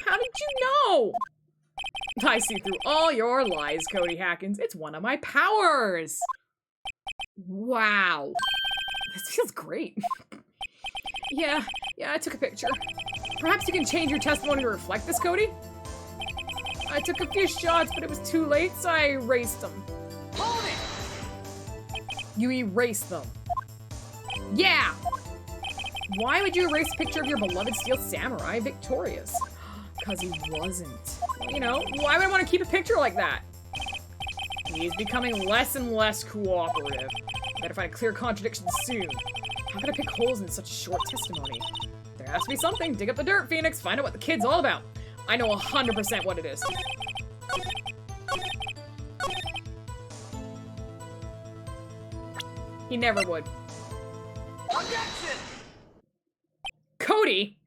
How did you know? I see through all your lies, Cody Hackins. It's one of my powers. Wow. This feels great. Yeah, I took a picture. Perhaps you can change your testimony to reflect this, Cody? I took a few shots, but it was too late, so I erased them. Hold it! You erased them. Yeah! Why would you erase a picture of your beloved Steel Samurai victorious? Because he wasn't. You know, why would I want to keep a picture like that? He's becoming less and less cooperative. Better find a clear contradiction soon. How can I pick holes in such a short testimony? There has to be something. Dig up the dirt, Phoenix. Find out what the kid's all about. I know 100% what it is. He never would. Objection! Cody?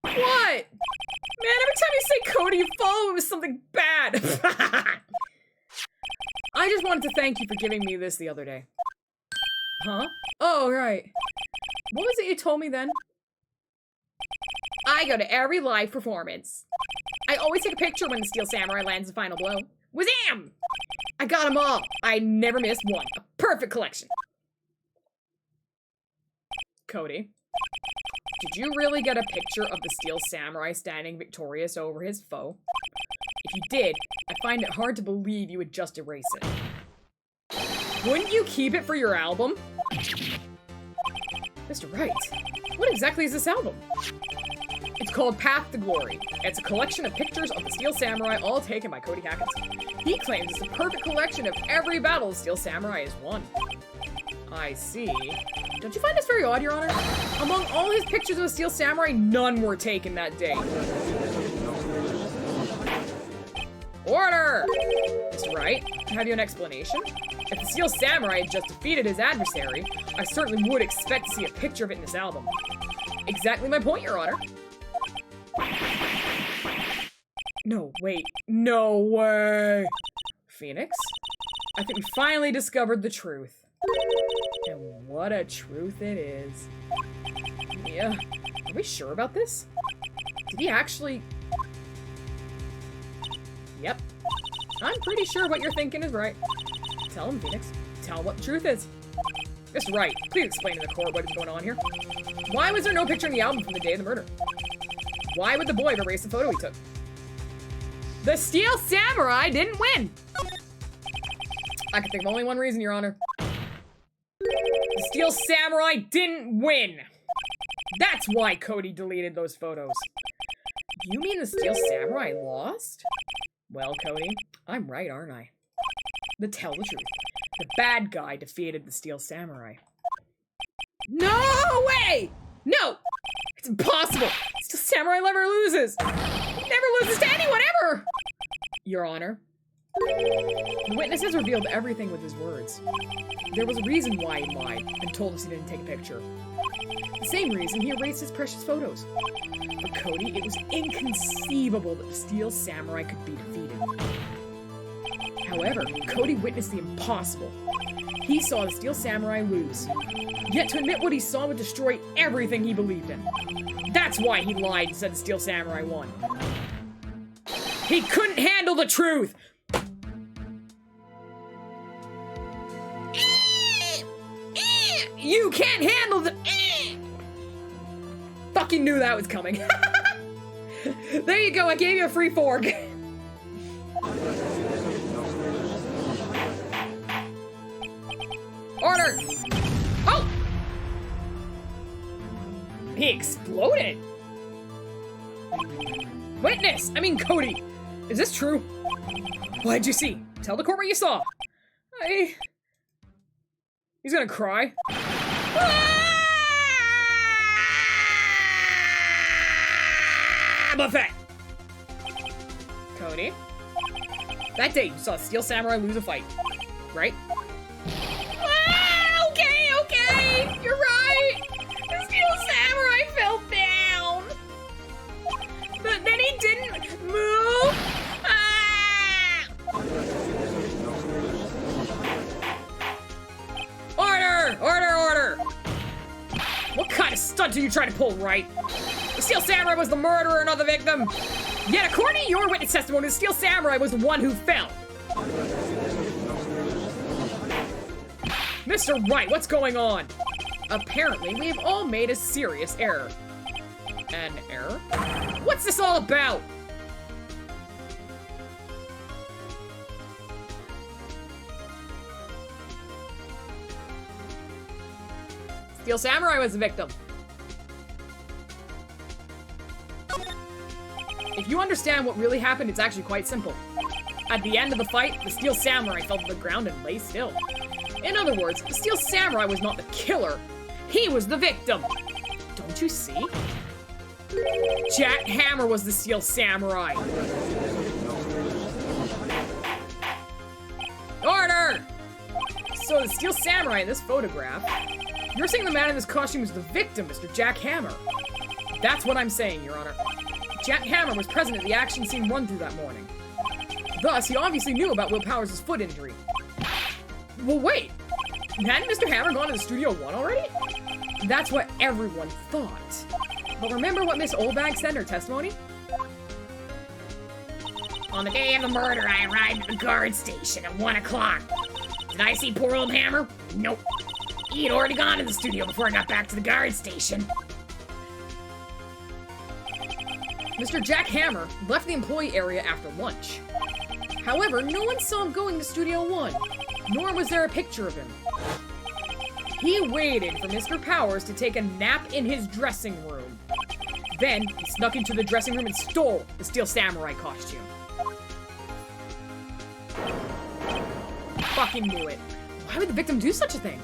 What? Man, every time you say Cody, you follow it with something bad. I just wanted to thank you for giving me this the other day. Huh? Oh, right. What was it you told me then? I go to every live performance. I always take a picture when the Steel Samurai lands the final blow. Wazam! I got them all. I never missed one. A perfect collection. Cody, did you really get a picture of the Steel Samurai standing victorious over his foe? If you did, I find it hard to believe you would just erase it. Wouldn't you keep it for your album? Mr. Wright, what exactly is this album? It's called Path to Glory. It's a collection of pictures of the Steel Samurai, all taken by Cody Hackins. He claims it's a perfect collection of every battle the Steel Samurai has won. I see. Don't you find this very odd, Your Honor? Among all his pictures of the Steel Samurai, none were taken that day. Order! Mr. Wright, to have you an explanation? If the Steel Samurai had just defeated his adversary, I certainly would expect to see a picture of it in this album. Exactly my point, Your Honor. No, wait. No way! Phoenix? I think we finally discovered the truth. And what a truth it is. Yeah, are we sure about this? Did he actually... Yep. I'm pretty sure what you're thinking is right. Tell him, Phoenix. Tell him what the truth is. Mr. Wright, please explain to the court what is going on here. Why was there no picture in the album from the day of the murder? Why would the boy have erased the photo he took? The Steel Samurai didn't win! I can think of only one reason, Your Honor. The Steel Samurai didn't win! That's why Cody deleted those photos. You mean the Steel Samurai lost? Well, Cody, I'm right, aren't I? But tell the truth. The bad guy defeated the Steel Samurai. No way! No! It's impossible! Steel Samurai never loses! He never loses to anyone, ever! Your Honor. The witnesses revealed everything with his words. There was a reason why he lied and told us he didn't take a picture. The same reason he erased his precious photos. For Cody, it was inconceivable that the Steel Samurai could be defeated. However, Cody witnessed the impossible. He saw the Steel Samurai lose. Yet to admit what he saw would destroy everything he believed in. That's why he lied and said the Steel Samurai won. He couldn't handle the truth! You can't handle the... Fucking knew that was coming. There you go, I gave you a free fork. Order! Oh! He exploded! Witness! I mean, Cody! Is this true? What'd you see? Tell the court what you saw. He's gonna cry. Buffet! Cody? That day, you saw a Steel Samurai lose a fight, right? Okay, you're right! The Steel Samurai fell down! But then he didn't move! Order! What kind of stunt are you trying to pull, Wright? The Steel Samurai was the murderer, not the victim! Yet according to your witness testimony, the Steel Samurai was the one who fell! Mr. Wright, what's going on? Apparently, we've all made a serious error. An error? What's this all about? Steel Samurai was the victim. If you understand what really happened, it's actually quite simple. At the end of the fight, the Steel Samurai fell to the ground and lay still. In other words, the Steel Samurai was not the killer. He was the victim. Don't you see? Jack Hammer was the Steel Samurai. Order! So the Steel Samurai in this photograph, you're saying the man in this costume is the victim, Mr. Jack Hammer. That's what I'm saying, Your Honor. Jack Hammer was present at the action scene run through that morning. Thus, he obviously knew about Will Powers' foot injury. Well, wait. Hadn't Mr. Hammer gone to the Studio One already? That's what everyone thought. But remember what Miss Oldbag said in her testimony? On the day of the murder, I arrived at the guard station at 1 o'clock. Did I see poor old Hammer? Nope. He had already gone to the studio before I got back to the guard station. Mr. Jack Hammer left the employee area after lunch. However, no one saw him going to Studio One, nor was there a picture of him. He waited for Mr. Powers to take a nap in his dressing room. Then, he snuck into the dressing room and stole the Steel Samurai costume. Fucking knew it. Why would the victim do such a thing?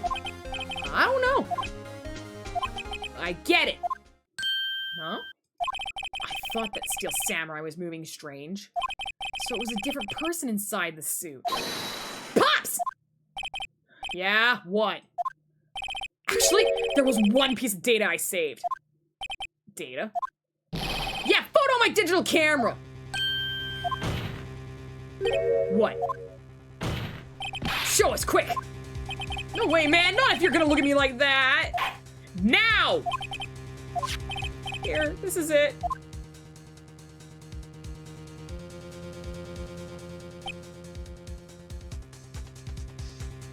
I don't know. I get it. Huh? I thought that Steel Samurai was moving strange. So it was a different person inside the suit. Pops! Yeah, what? Actually, there was one piece of data I saved. Data? Yeah, photo on my digital camera! What? Show us, quick! No way, man, not if you're gonna look at me like that! Now! Here, this is it.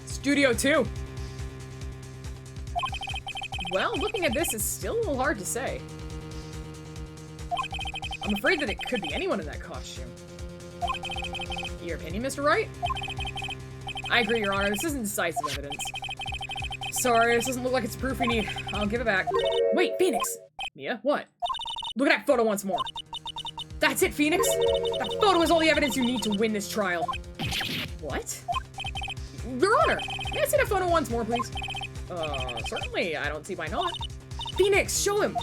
Studio 2. Well, looking at this is still a little hard to say. I'm afraid that it could be anyone in that costume. Your opinion, Mr. Wright? I agree, Your Honor. This isn't decisive evidence. Sorry, this doesn't look like it's proof we need. I'll give it back. Wait, Phoenix! Mia, what? Look at that photo once more. That's it, Phoenix! That photo is all the evidence you need to win this trial. What? Your Honor! May I see that photo once more, please? Certainly. I don't see why not. Phoenix, show him!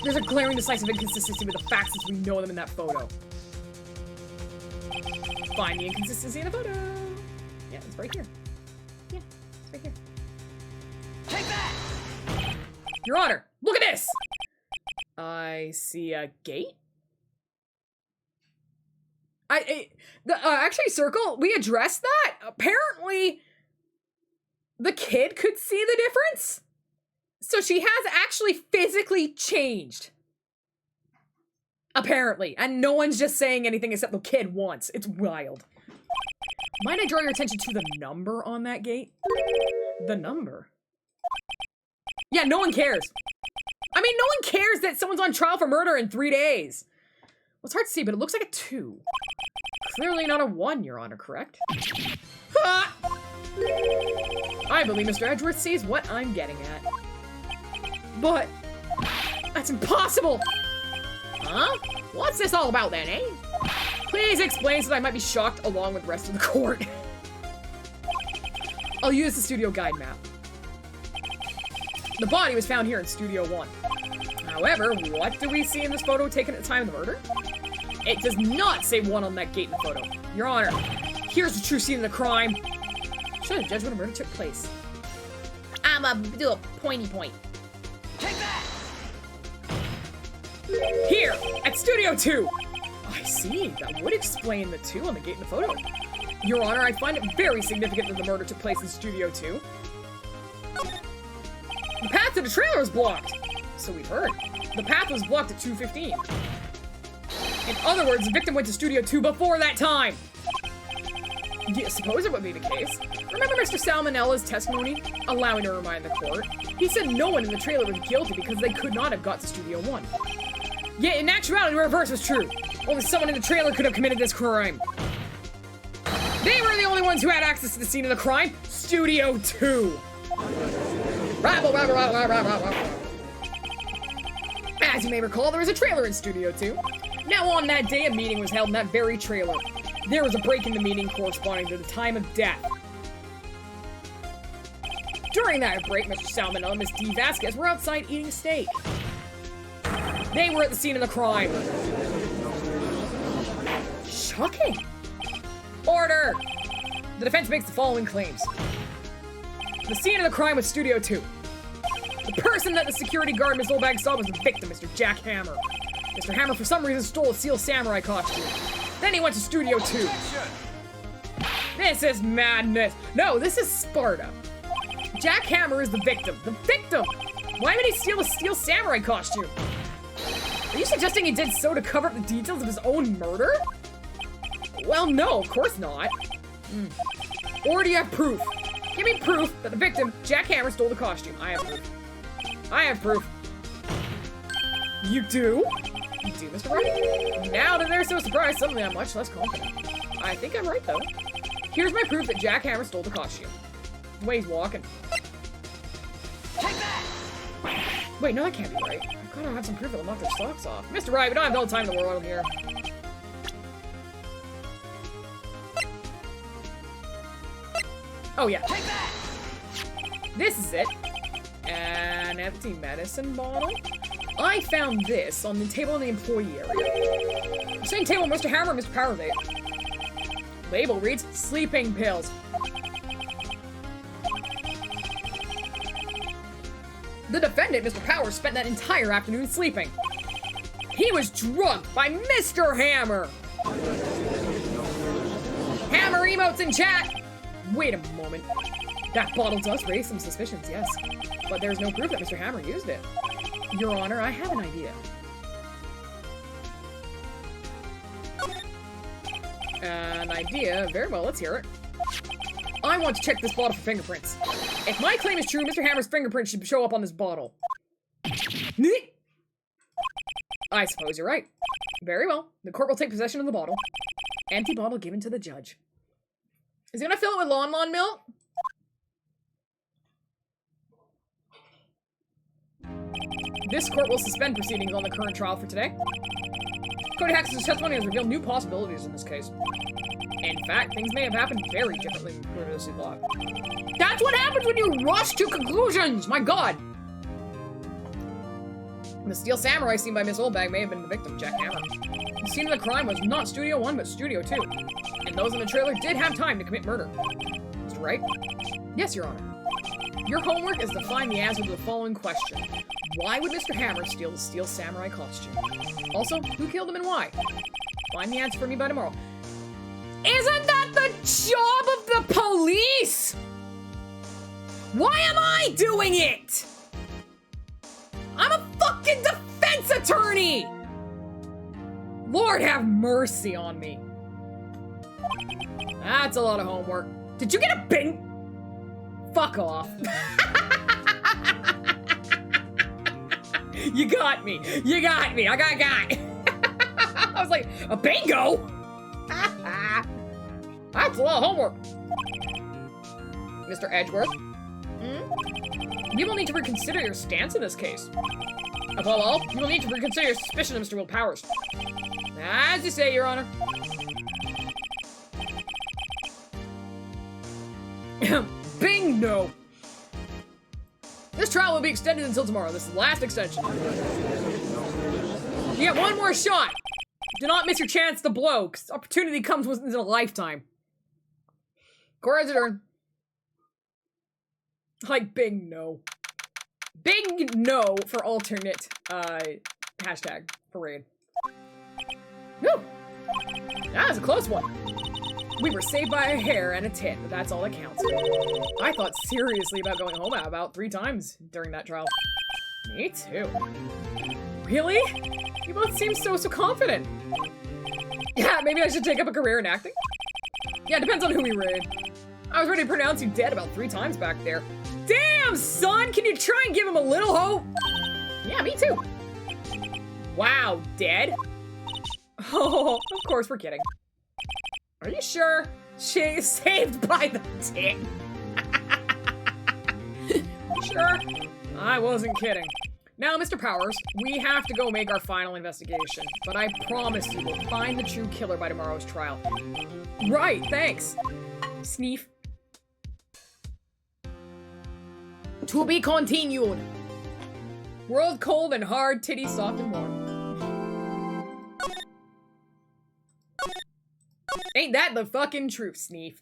There's a glaring decisive inconsistency with the facts as we know them in that photo. Find the inconsistency in the photo. Yeah, it's right here. Yeah, it's right here. Take that! Your Honor, look at this! I see a gate? Actually, Circle, we addressed that. Apparently, the kid could see the difference. So she has actually physically changed. Apparently. And no one's just saying anything except the kid once. It's wild. Might I draw your attention to the number on that gate? The number? Yeah, no one cares. I mean, no one cares that someone's on trial for murder in 3 days. Well, it's hard to see, but it looks like a 2. Clearly not a 1, Your Honor, correct? Ha! I believe Mr. Edgeworth sees what I'm getting at. But that's impossible! Huh? What's this all about then, eh? Please explain so that I might be shocked along with the rest of the court. I'll use the studio guide map. The body was found here in Studio 1. However, what do we see in this photo taken at the time of the murder? It does not say 1 on that gate in the photo. Your Honor, here's the true scene of the crime. Show the judge when the murder took place. I'ma do a pointy point. Take that! Here, at Studio 2. I see, that would explain the 2 on the gate in the photo. Your Honor, I find it very significant that the murder took place in Studio 2. The path to the trailer is blocked. So we've heard. The path was blocked at 2:15. In other words, the victim went to Studio 2 before that time. Yeah, suppose it would be the case. Remember Mr. Salmonella's testimony? Allowing to remind the court. He said no one in the trailer was guilty because they could not have got to Studio 1. Yet in actuality, the reverse was true. Only someone in the trailer could have committed this crime. They were the only ones who had access to the scene of the crime. Studio 2. Rabble, rabble, rabble, rabble, rabble, rabble. As you may recall, there was a trailer in Studio 2. Now on that day, a meeting was held in that very trailer. There was a break in the meeting corresponding to the time of death. During that break, Mr. Salmonella and Miss D. Vasquez were outside eating steak. They were at the scene of the crime. Shocking. Order! The defense makes the following claims. The scene of the crime was Studio 2. The person that the security guard Miss Oldbag saw was the victim, Mr. Jack Hammer. Mr. Hammer, for some reason, stole a Seal Samurai costume. Then he went to Studio 2. This is madness. No, this is Sparta. Jack Hammer is the victim. The victim! Why would he steal a Steel Samurai costume? Are you suggesting he did so to cover up the details of his own murder? Well, no, of course not. Or do you have proof? Give me proof that the victim, Jack Hammer, stole the costume. I have proof. I have proof. You do? You do, Mr. Wright? Now that they're so surprised, suddenly I'm much less confident. I think I'm right, though. Here's my proof that Jack Hammer stole the costume. The way he's walking. Take that! Wait, no, that can't be right. I've gotta have some proof that will knock their socks off. Mr. Wright, we don't have all the time in the world here. Oh, yeah. Take that! This is it. An empty medicine bottle. I found this on the table in the employee area. Same table Mr. Hammer and Mr. Power ate. Label reads, sleeping pills. The defendant, Mr. Power, spent that entire afternoon sleeping. He was drugged by Mr. Hammer. Hammer emotes in chat. Wait a moment. That bottle does raise some suspicions, yes. But there's no proof that Mr. Hammer used it. Your Honor, I have an idea. An idea? Very well, let's hear it. I want to check this bottle for fingerprints. If my claim is true, Mr. Hammer's fingerprints should show up on this bottle. I suppose you're right. Very well. The court will take possession of the bottle. Empty bottle given to the judge. Is he gonna fill it with Lon milk? This court will suspend proceedings on the current trial for today. Cody Hax's testimony has revealed new possibilities in this case. In fact, things may have happened very differently than previously thought. That's what happens when you rush to conclusions! My god! The Steel Samurai seen by Miss Oldbag may have been the victim, Jack Hammer. The scene of the crime was not Studio 1, but Studio 2. And those in the trailer did have time to commit murder. Mr. Wright? Yes, Your Honor. Your homework is to find the answer to the following question. Why would Mr. Hammer steal the Steel Samurai costume? Also, who killed him and why? Find the answer for me by tomorrow. Isn't that the job of the police? Why am I doing it? I'm a fucking defense attorney! Lord have mercy on me. That's a lot of homework. Did you get a bing? Fuck off. You got me. You got me. I got I was like, a bingo? That's a lot of homework. Mr. Edgeworth? You will need to reconsider your stance in this case. Above all, you will need to reconsider your suspicion of Mr. Will Powers. As you say, Your Honor. Bing, no. This trial will be extended until tomorrow. This is the last extension. You get one more shot. Do not miss your chance to blow, because opportunity comes once in a lifetime. Court is adjourned. Like, bing, no. Big no for alternate, hashtag parade. Whew. That was a close one. We were saved by a hair and a tit, but that's all that counts. I thought seriously about going home about 3 times during that trial. Me too. Really? You both seem so confident. Yeah, maybe I should take up a career in acting? Yeah, depends on who we raid. I was ready to pronounce you dead about 3 times back there. Damn, son! Can you try and give him a little hope? Yeah, me too. Wow, dead? Oh, of course we're kidding. Are you sure? She saved by the tit. Sure? I wasn't kidding. Now, Mr. Powers, we have to go make our final investigation, but I promise you we'll find the true killer by tomorrow's trial. Right, thanks. Sneef. To be continued. World cold and hard, titty soft and warm. Ain't that the fucking truth, Sneef?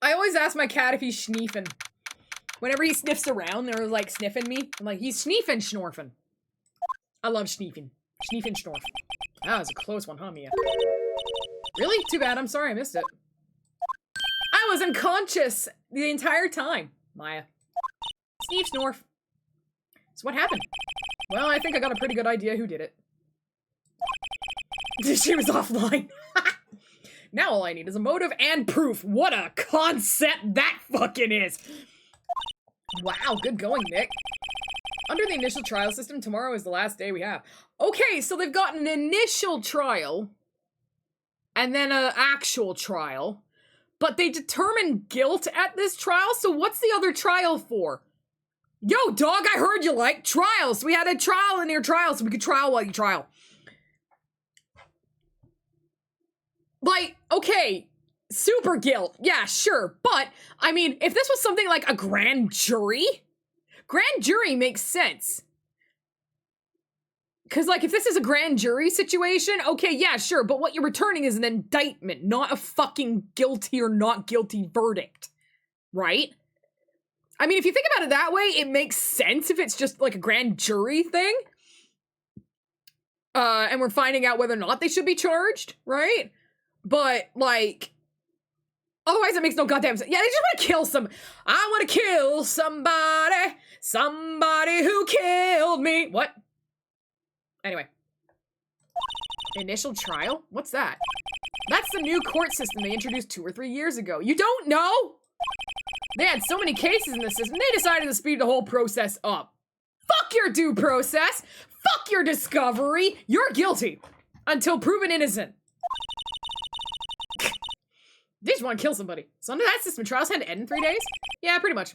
I always ask my cat if he's schneefing. Whenever he sniffs around, they're like sniffing me. I'm like, he's sneefing, schnorfing. I love schneefing. Schneefing, schnorf. That was a close one, huh, Mia? Really? Too bad. I'm sorry I missed it. I was unconscious the entire time, Maya. Sneef, snorf. So what happened? Well, I think I got a pretty good idea who did it. She was offline. Now all I need is a motive and proof. What a concept that fucking is. Wow, good going, Nick. Under the initial trial system, tomorrow is the last day we have. Okay, so they've got an initial trial and then an actual trial, but they determine guilt at this trial, so what's the other trial for? Yo, dog, I heard you like trials. We had a trial in your trial, so we could trial while you trial. Like, okay, super guilt, yeah, sure, but, I mean, if this was something like a grand jury makes sense. Because, like, if this is a grand jury situation, okay, yeah, sure, but what you're returning is an indictment, not a fucking guilty or not guilty verdict, right? I mean, if you think about it that way, it makes sense if it's just, like, a grand jury thing. And we're finding out whether or not they should be charged, right? But, like, otherwise it makes no goddamn sense. Yeah, they just want to kill some. I want to kill somebody. Somebody who killed me. What? Anyway. Initial trial? What's that? That's the new court system they introduced 2 or 3 years ago. You don't know? They had so many cases in the system, they decided to speed the whole process up. Fuck your due process. Fuck your discovery. You're guilty. Until proven innocent. They just want to kill somebody. So under that system, trials had to end in 3 days? Yeah, pretty much.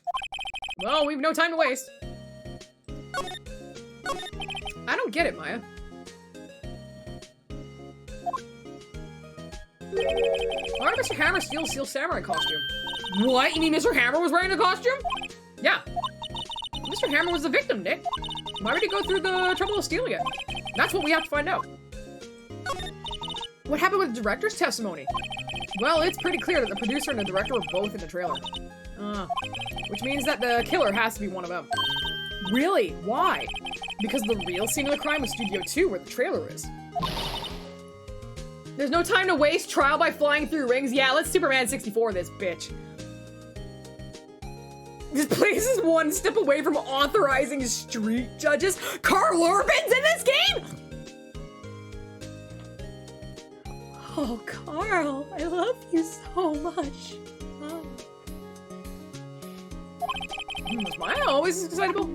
Well, we've no time to waste. I don't get it, Maya. Why did Mr. Hammer steal Steel Samurai costume? What? You mean Mr. Hammer was wearing the costume? Yeah. Mr. Hammer was the victim, Nick. Why would he go through the trouble of stealing it? That's what we have to find out. What happened with the director's testimony? Well, it's pretty clear that the producer and the director were both in the trailer. Which means that the killer has to be one of them. Really? Why? Because the real scene of the crime was Studio 2, where the trailer is. There's no time to waste. Trial by flying through rings. Yeah, let's Superman 64 this bitch. This place is one step away from authorizing street judges. Carl Urban's in this game? Oh, Carl, I love you so much. Oh. Was Maya always excitable?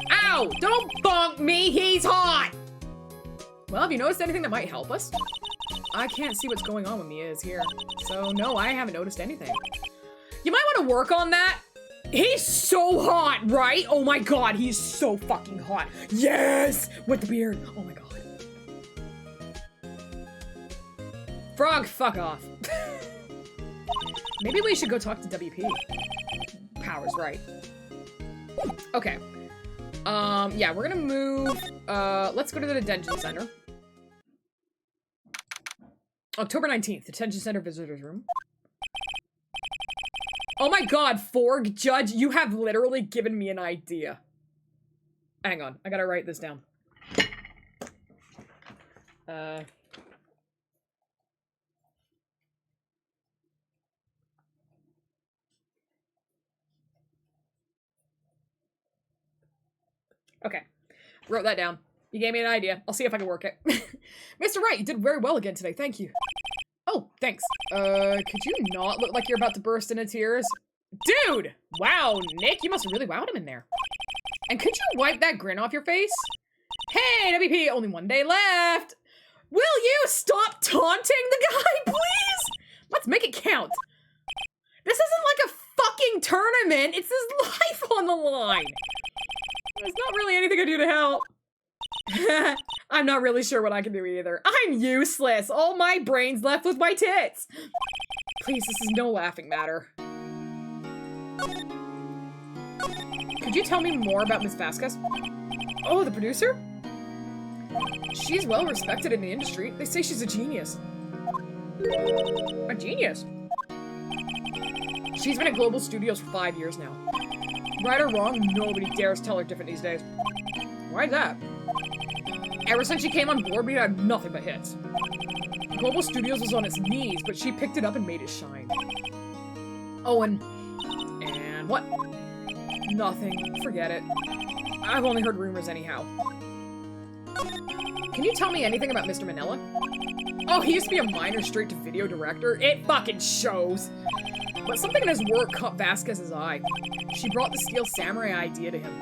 Ow! Don't bonk me! He's hot! Well, have you noticed anything that might help us? I can't see what's going on when Mia is here. So, no, I haven't noticed anything. You might want to work on that. He's so hot, right? Oh my god, he's so fucking hot. Yes! With the beard. Oh my god. Frog, fuck off. Maybe we should go talk to WP. Power's right. Okay. Yeah, we're gonna move, let's go to the detention center. October 19th, detention center visitors room. Oh my god, Forg, Judge, you have literally given me an idea. Hang on, I gotta write this down. Okay, wrote that down. You gave me an idea. I'll see if I can work it. Mr. Wright, you did very well again today. Thank you. Oh, thanks. Could you not look like you're about to burst into tears? Dude! Wow, Nick, you must have really wowed him in there. And could you wipe that grin off your face? Hey, WP, only one day left. Will you stop taunting the guy, please? Let's make it count. This isn't like a fucking tournament. It's his life on the line. There's not really anything I do to help. I'm not really sure what I can do either. I'm useless. All my brain's left with my tits. Please, this is no laughing matter. Could you tell me more about Miss Vasquez? Oh, the producer? She's well respected in the industry. They say she's a genius. A genius? She's been at Global Studios for 5 years now. Right or wrong, nobody dares tell her different these days. Why is that? Ever since she came on board, we had nothing but hits. Global Studios was on its knees, but she picked it up and made it shine. Oh, and what? Nothing. Forget it. I've only heard rumors anyhow. Can you tell me anything about Mr. Manila? Oh, he used to be a minor straight-to-video director. It fucking shows. But something in his work caught Vasquez's eye. She brought the Steel Samurai idea to him.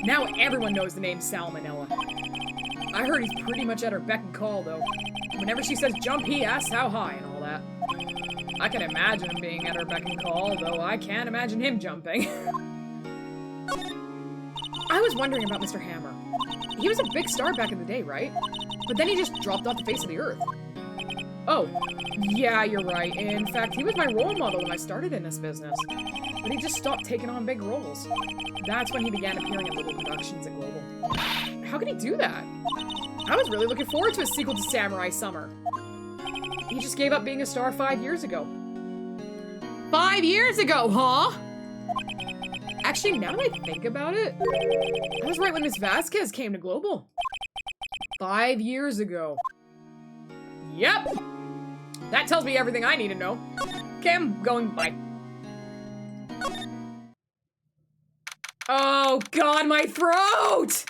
Now everyone knows the name Sal Manila. I heard he's pretty much at her beck and call, though. Whenever she says jump, he asks how high and all that. I can imagine him being at her beck and call, though I can't imagine him jumping. I was wondering about Mr. Hammer. He was a big star back in the day, right? But then he just dropped off the face of the earth. Oh, yeah, you're right. In fact, he was my role model when I started in this business. But he just stopped taking on big roles. That's when he began appearing in little productions at Global. How could he do that? I was really looking forward to a sequel to Samurai Summer. He just gave up being a star 5 years ago. 5 years ago, huh? Actually, now that I think about it, I was right when Miss Vasquez came to Global. 5 years ago. Yep! That tells me everything I need to know. Okay, I'm going, bye. Oh god, my throat!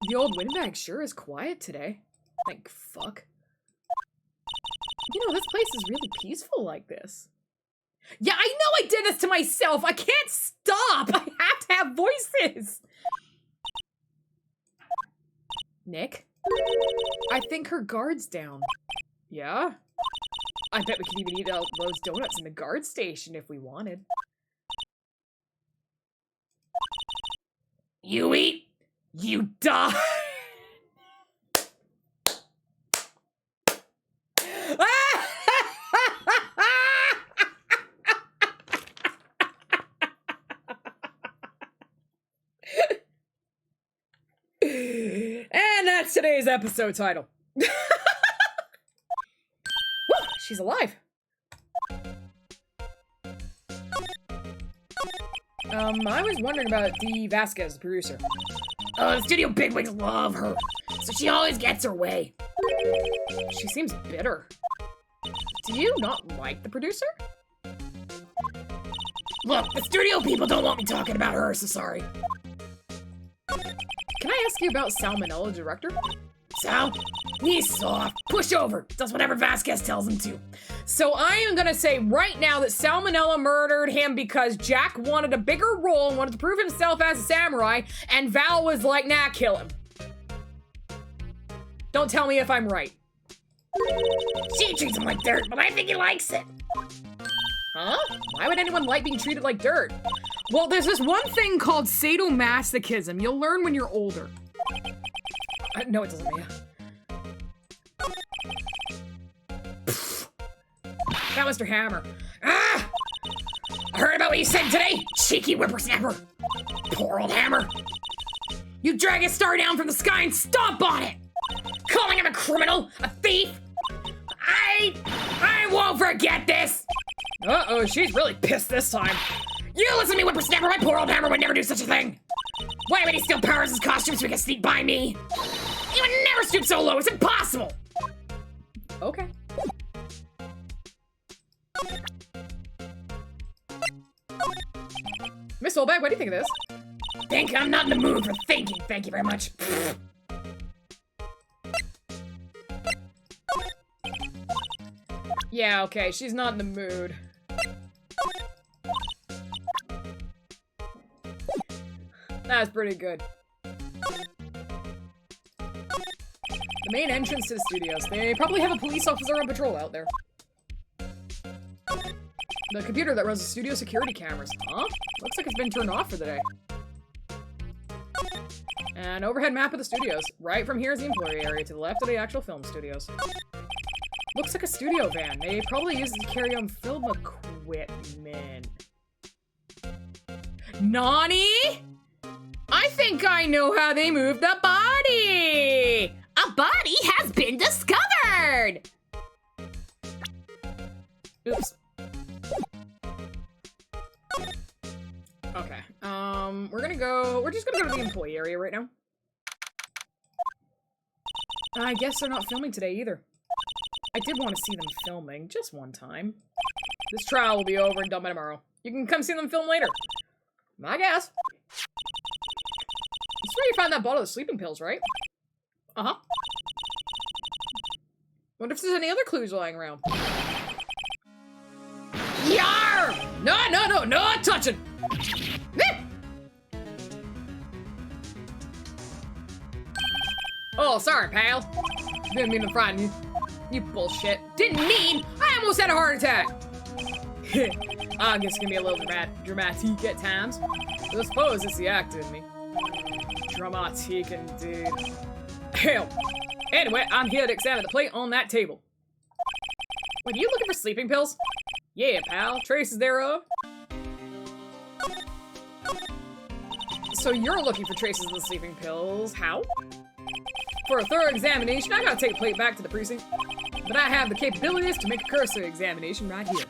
The old windbag sure is quiet today. Thank fuck. You know, this place is really peaceful like this. Yeah, I know I did this to myself! I can't stop! I have to have voices! Nick? I think her guard's down. Yeah? I bet we could even eat all those donuts in the guard station if we wanted. You eat, you die! And that's today's episode title. Woo, she's alive. I was wondering about Dee Vasquez, the producer. The studio bigwigs love her, so she always gets her way. She seems bitter. Do you not like the producer? Look, the studio people don't want me talking about her, so sorry. Can I ask you about Salmonella, the director? Sal, he's soft. Push over. Does whatever Vasquez tells him to. So I am gonna say right now that Salmonella murdered him because Jack wanted a bigger role and wanted to prove himself as a samurai, and Val was like, nah, kill him. Don't tell me if I'm right. She treats him like dirt, but I think he likes it. Huh? Why would anyone like being treated like dirt? Well, there's this one thing called sadomasochism. You'll learn when you're older. No, it doesn't, Mia. That Mr. Hammer. Ah! I heard about what you said today, cheeky whippersnapper. Poor old Hammer. You drag his star down from the sky and stomp on it. Calling him a criminal, a thief. I won't forget this. Uh-oh, she's really pissed this time. You listen to me, whippersnapper. My poor old Hammer would never do such a thing. Why would he steal Powers' costume so he could sneak by me? He would never stoop so low. It's impossible. Okay. Miss Solbag, what do you think of this? Think I'm not in the mood for thinking. Thank you very much. Yeah, okay, she's not in the mood. That's pretty good. The main entrance to the studios. They probably have a police officer on patrol out there. The computer that runs the studio security cameras. Huh? Looks like it's been turned off for the day. An overhead map of the studios. Right from here is the employee area, to the left of the actual film studios. Looks like a studio van. They probably use it to carry on film equipment. Nani? I think I know how they move the body! A body has been discovered! Oops. Okay, we're just gonna go to the employee area right now. I guess they're not filming today either. I did want to see them filming, just one time. This trial will be over and done by tomorrow. You can come see them film later. I guess. That's where you found that bottle of sleeping pills, right? Uh-huh. Wonder if there's any other clues lying around. Yar! No touching! Oh, sorry, pal. Didn't mean to frighten you. You bullshit. Didn't mean! I almost had a heart attack! I guess it can be a little dramatic at times. I suppose it's the actor in me. Dramatic indeed. Hell. Anyway, I'm here to examine the plate on that table. Wait, are you looking for sleeping pills? Yeah, pal. Traces thereof. So you're looking for traces of the sleeping pills. How? For a thorough examination, I gotta take the plate back to the precinct. But I have the capabilities to make a cursory examination right here.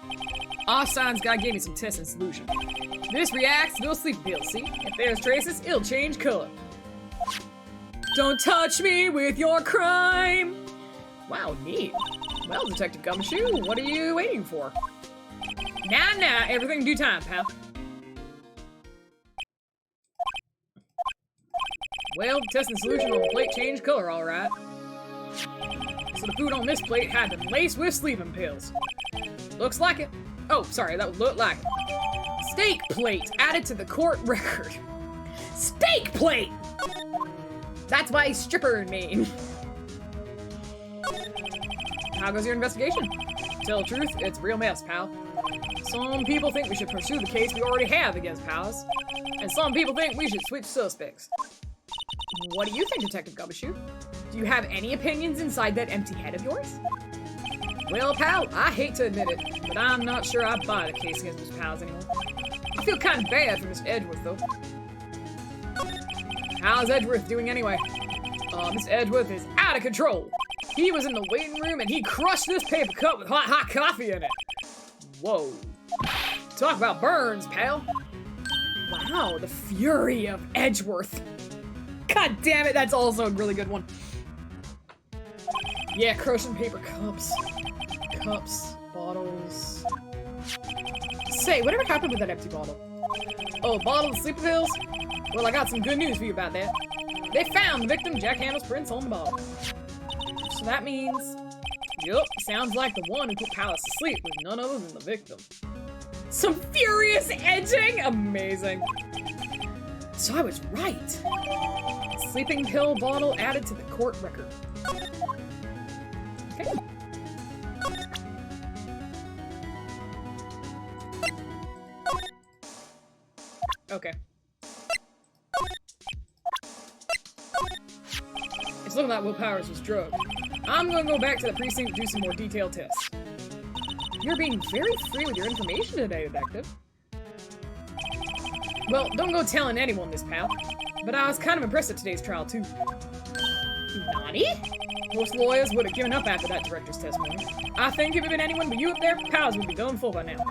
Offsign's guy gave me some tests and solution. This reacts to those sleeping pills, see? If there's traces, it'll change color. Don't touch me with your crime! Wow, neat. Well, Detective Gumshoe, what are you waiting for? Nah, everything in due time, pal. Well, test and solution on the plate changed color, alright. So the food on this plate had been laced with sleeping pills. Looks like it. Oh, sorry, that would look like it. Steak plate added to the court record. Steak plate! That's my stripper name. How goes your investigation? To tell the truth, it's a real mess, pal. Some people think we should pursue the case we already have against Powers, and some people think we should switch suspects. What do you think, Detective Gumshoe? Do you have any opinions inside that empty head of yours? Well, pal, I hate to admit it, but I'm not sure I buy the case against Miss Powers anymore. I feel kind of bad for Miss Edgeworth, though. How's Edgeworth doing anyway? Miss Edgeworth is out of control. He was in the waiting room and he crushed this paper cup with hot coffee in it. Whoa. Talk about burns, pal. Wow, the fury of Edgeworth. God damn it, that's also a really good one. Yeah, crochet paper cups. Cups, bottles. Say, whatever happened with that empty bottle? Oh, a bottle of sleeping pills? Well, I got some good news for you about that. They found the victim, Jack Handel's prints on the bottle. So that means... Yup, sounds like the one who put Palace to sleep was none other than the victim. Some furious edging? Amazing. So I was right. Sleeping pill bottle added to the court record. Okay. Okay. It's looking like Will Powers was drugged. I'm gonna go back to the precinct to do some more detailed tests. You're being very free with your information today, Detective. Well, don't go telling anyone this, pal. But I was kind of impressed at today's trial, too. Naughty? Most lawyers would have given up after that director's testimony. I think if it had been anyone but you up there, Powers would be done for by now.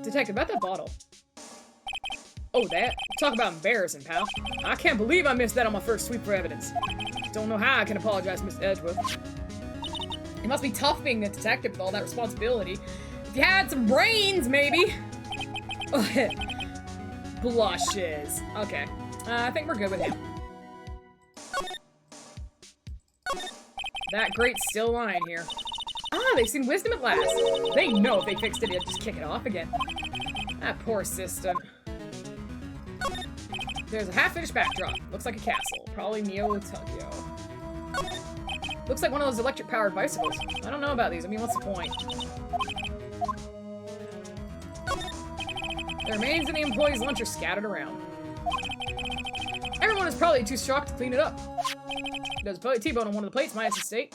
Detective, about that bottle. Oh, that? Talk about embarrassing, pal. I can't believe I missed that on my first sweep for evidence. Don't know how I can apologize to Mr. Edgeworth. It must be tough being a detective with all that responsibility. If you had some brains, maybe. Blushes. Okay. I think we're good with him. That grate's still lying here. Ah, they've seen wisdom at last. They know if they fixed it, it'd just kick it off again. That poor system. There's a half-finished backdrop. Looks like a castle. Probably Neo-Tokyo. Looks like one of those electric-powered bicycles. I don't know about these. I mean, what's the point? The remains of the employees' lunch are scattered around. Everyone is probably too shocked to clean it up. There's probably T-bone on one of the plates, minus the steak.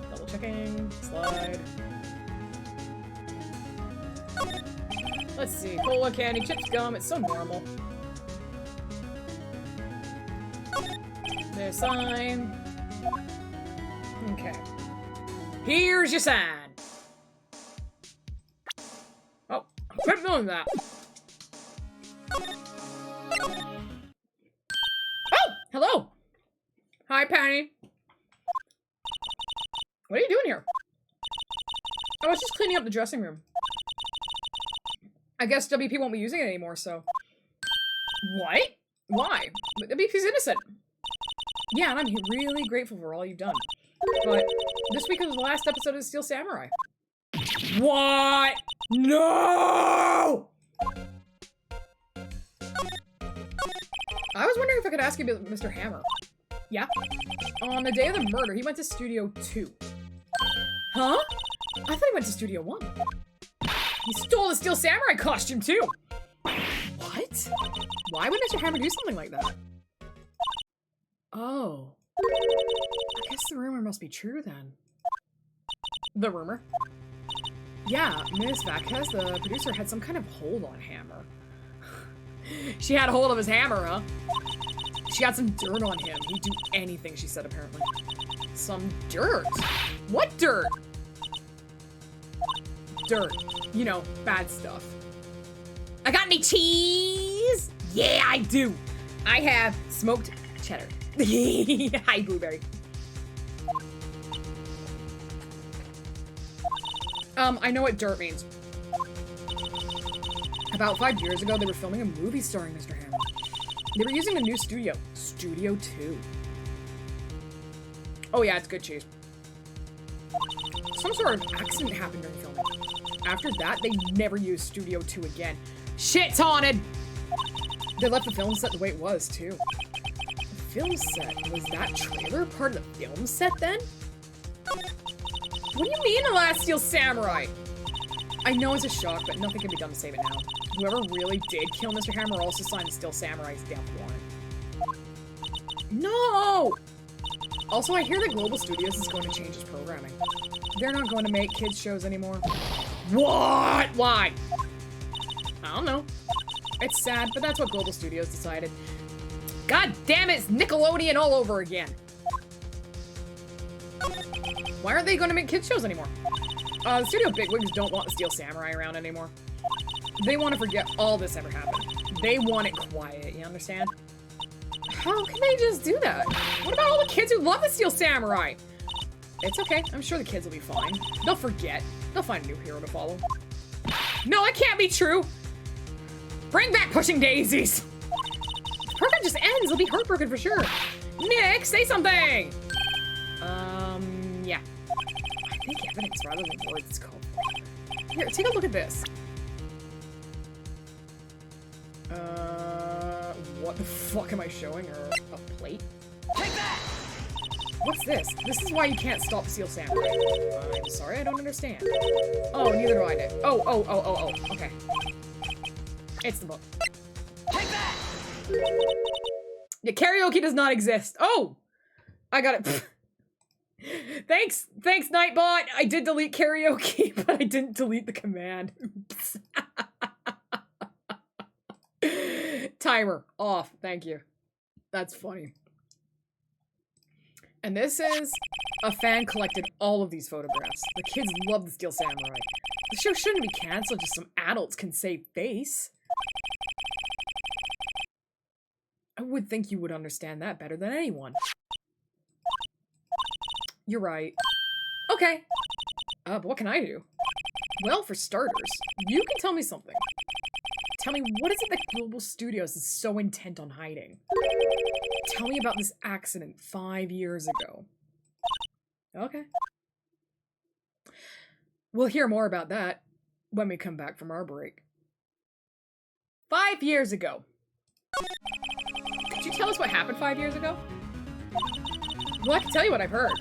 Double checking. Slide. Let's see. Cola, candy, chips, gum. It's so normal. There's sign. Okay. Here's your sign. Oh, quit doing that. Oh, hello. Hi, Penny. What are you doing here? I was just cleaning up the dressing room. I guess WP won't be using it anymore, so... What? Why? WP's innocent. Yeah, and I'm really grateful for all you've done. But this week was the last episode of Steel Samurai. What? No! I was wondering if I could ask you about Mr. Hammer. Yeah? On the day of the murder, he went to Studio 2. Huh? I thought he went to Studio 1. He stole the Steel Samurai costume, too! What? Why would Mr. Hammer do something like that? Oh. I guess the rumor must be true, then. The rumor? Yeah, Ms. Vasquez, the producer, had some kind of hold on Hammer. She had a hold of his hammer, huh? She got some dirt on him. He'd do anything, she said, apparently. Some dirt? What dirt? Dirt. You know, bad stuff. I got any cheese? Yeah, I do. I have smoked cheddar. Hi, Blueberry. I know what dirt means. About 5 years ago, they were filming a movie starring Mr. Hammer. They were using a new studio. Studio 2. Oh yeah, it's good cheese. Some sort of accident happened during filming. After that, they never used Studio 2 again. Shit's haunted! They left the film set the way it was, too. The film set? Was that trailer part of the film set, then? What do you mean, The Last Steel Samurai? I know it's a shock, but nothing can be done to save it now. Whoever really did kill Mr. Hammer also signed the Steel Samurai's death warrant. No! Also, I hear that Global Studios is going to change its programming. They're not going to make kids shows anymore. What? Why? I don't know. It's sad, but that's what Global Studios decided. God damn it, it's Nickelodeon all over again. Why aren't they going to make kids shows anymore? The studio bigwigs don't want the Steel Samurai around anymore. They want to forget all this ever happened. They want it quiet, you understand? How can they just do that? What about all the kids who love the Steel Samurai? It's okay. I'm sure the kids will be fine. They'll forget. They'll find a new hero to follow. No, that can't be true! Bring back Pushing Daisies! If the program just ends, they'll be heartbroken for sure. Nick, say something! Yeah. I think evidence rather than words is called. Here, take a look at this. What the fuck am I showing her? A plate? Take that! What's this? This is why you can't stop Steel Samurai. I'm sorry, I don't understand. Oh, neither do I, Nick. Oh, okay. It's the book. Take that! Yeah, karaoke does not exist. Oh! I got it. Thanks, Nightbot. I did delete karaoke, but I didn't delete the command. Oops. Timer off. Thank you. That's funny. And this is a fan collected all of these photographs. The kids love the Steel Samurai. The show shouldn't be canceled just so adults can save face. I would think you would understand that better than anyone. You're right. Okay. But what can I do? Well, for starters, you can tell me something. Tell me, what is it that Global Studios is so intent on hiding? Tell me about this accident 5 years ago. Okay. We'll hear more about that when we come back from our break. 5 years ago. Could you tell us what happened 5 years ago? Well, I can tell you what I've heard.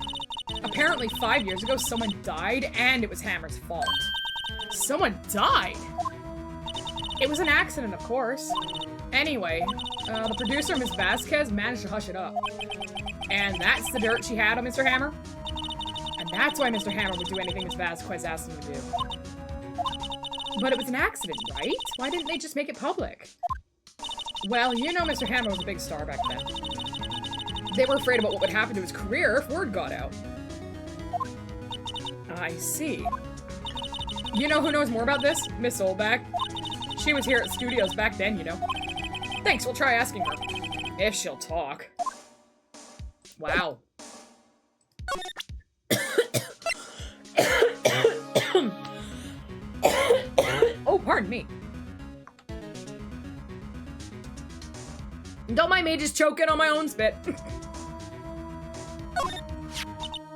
Apparently 5 years ago, someone died, and it was Hammer's fault. Someone died? It was an accident, of course. Anyway, the producer, Miss Vasquez, managed to hush it up. And that's the dirt she had on Mr. Hammer. And that's why Mr. Hammer would do anything Miss Vasquez asked him to do. But it was an accident, right? Why didn't they just make it public? Well, you know Mr. Hammer was a big star back then. They were afraid about what would happen to his career if word got out. I see. You know who knows more about this? Miss Olback. She was here at studios back then, you know. Thanks, we'll try asking her. If she'll talk. Wow. Oh, pardon me. Don't mind me just choking on my own spit.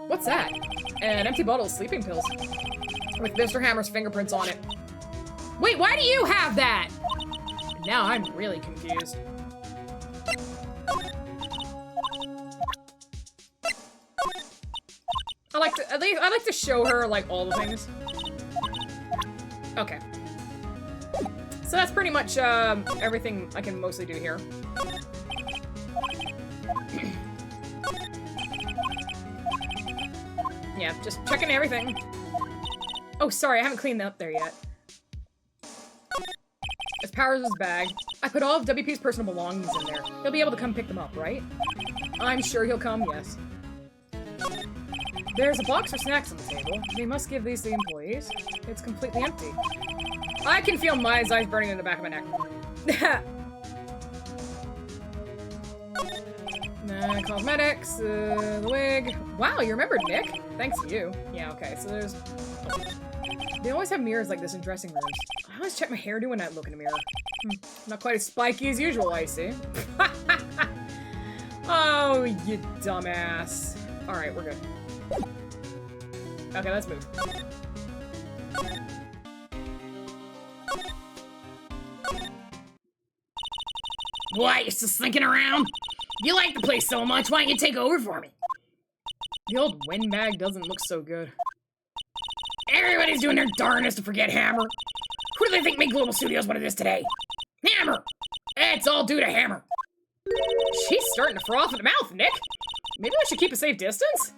What's that? An empty bottle of sleeping pills. With Mr. Hammer's fingerprints on it. Wait, why do you have that? Now I'm really confused. I like to show her like all the things. Okay. So that's pretty much everything I can mostly do here. Yeah, just checking everything. Oh, sorry, I haven't cleaned up there yet. As Powers' bag, I put all of WP's personal belongings in there. He'll be able to come pick them up, right? I'm sure he'll come, yes. There's a box for snacks on the table. We must give these to the employees. It's completely empty. I can feel Maya's eyes burning in the back of my neck. Cosmetics, the wig. Wow, you remembered, Nick. Thanks to you. Yeah, okay, so there's... They always have mirrors like this in dressing rooms. I always check my hairdo when I look in a mirror. Not quite as spiky as usual, I see. Oh, you dumbass. Alright, we're good. Okay, let's move. What, you're still slinking around? You like the place so much, why don't you take over for me? The old windbag doesn't look so good. Everybody's doing their darnest to forget Hammer. Who do they think made Global Studios what it is today? Hammer! It's all due to Hammer. She's starting to froth at the mouth, Nick. Maybe I should keep a safe distance?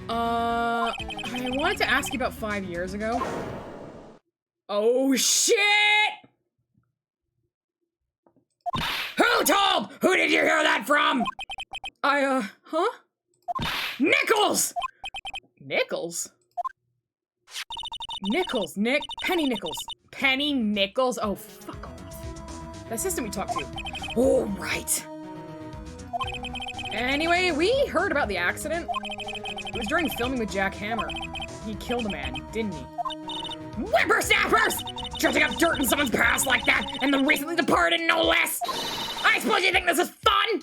I wanted to ask you about 5 years ago. Oh, shit! Who told? Who did you hear that from? Huh? Nickels! Nickels? Nickels, Penny Nickels. Penny Nickels? Oh, fuck off. The assistant we talked to. Oh, right. Anyway, we heard about the accident. It was during filming with Jack Hammer. He killed a man, didn't he? Whippersnappers! Dredging up dirt in someone's past like that, and the recently departed, no less! I suppose you think this is fun?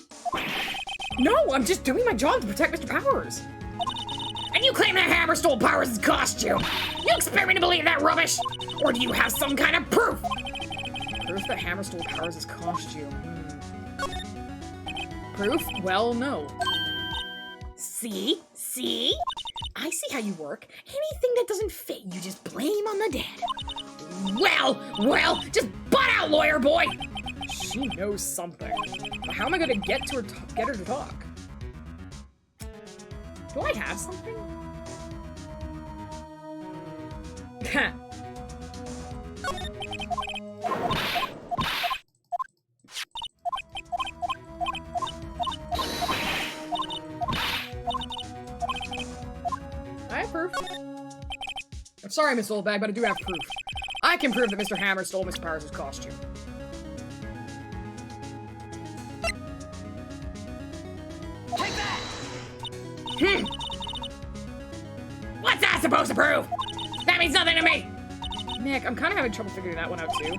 No, I'm just doing my job to protect Mr. Powers. And you claim that Hammer stole Powers' costume? You expect me to believe that rubbish? Or do you have some kind of proof? Proof that Hammer stole Powers' costume. Proof? Well, no. See? I see how you work. Anything that doesn't fit, you just blame on the dad. Well, just butt out, lawyer boy! She knows something. But how am I gonna get her to talk? Do I have something? I have proof. I'm sorry, Miss Oldbag, but I do have proof. I can prove that Mr. Hammer stole Mr. Powers' costume. Take that! What's that supposed to prove? That means nothing to me! Nick, I'm kind of having trouble figuring that one out, too.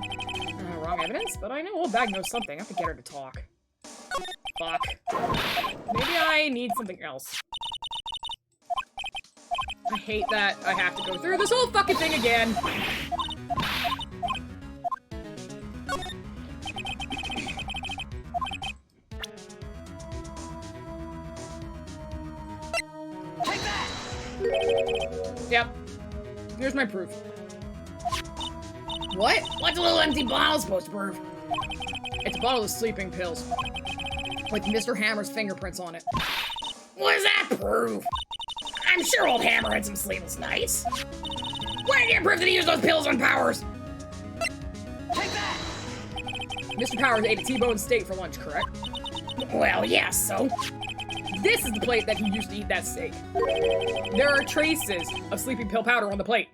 Wrong evidence, but I know Oldbag knows something. I have to get her to talk. Fuck. Maybe I need something else. I hate that I have to go through this whole fucking thing again. Take that! Yep. Here's my proof. What? What's a little empty bottle supposed to prove? It's a bottle of sleeping pills. With Mr. Hammer's fingerprints on it. What does that prove? I'm sure old Hammer had some sleepless nights. Where did you prove that he used those pills on Powers? Take that! Mr. Powers ate a T-bone steak for lunch, correct? Well, yes, so? This is the plate that he used to eat that steak. There are traces of sleeping pill powder on the plate.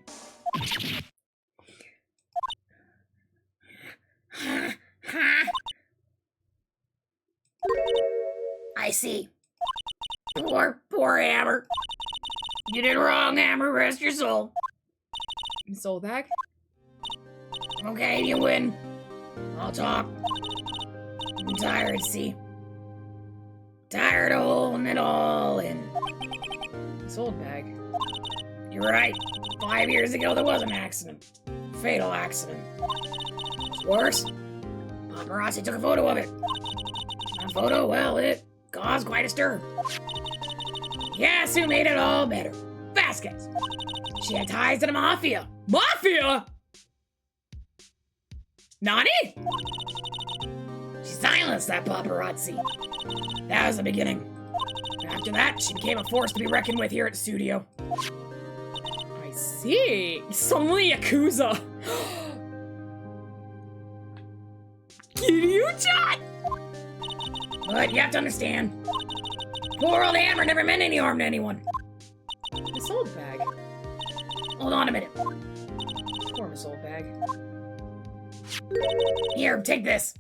I see. Poor Hammer. You did wrong, Hammer. Rest your soul. Miss Oldbag? Okay, you win. I'll talk. I'm tired, see? Tired of holding it all in. Miss Oldbag. You're right. 5 years ago, there was an accident. Fatal accident. What's worse, paparazzi took a photo of it. That photo, well, it caused quite a stir. Guess who made it all better? Vasquez. She had ties to the mafia. Mafia? Nani? She silenced that paparazzi. That was the beginning. After that, she became a force to be reckoned with here at the studio. I see. Suddenly Yakuza. Kiryu-chan! But you have to understand, poor old Hammer never meant any harm to anyone. Miss Oldbag. Hold on a minute. Poor Miss Oldbag. Here, take this.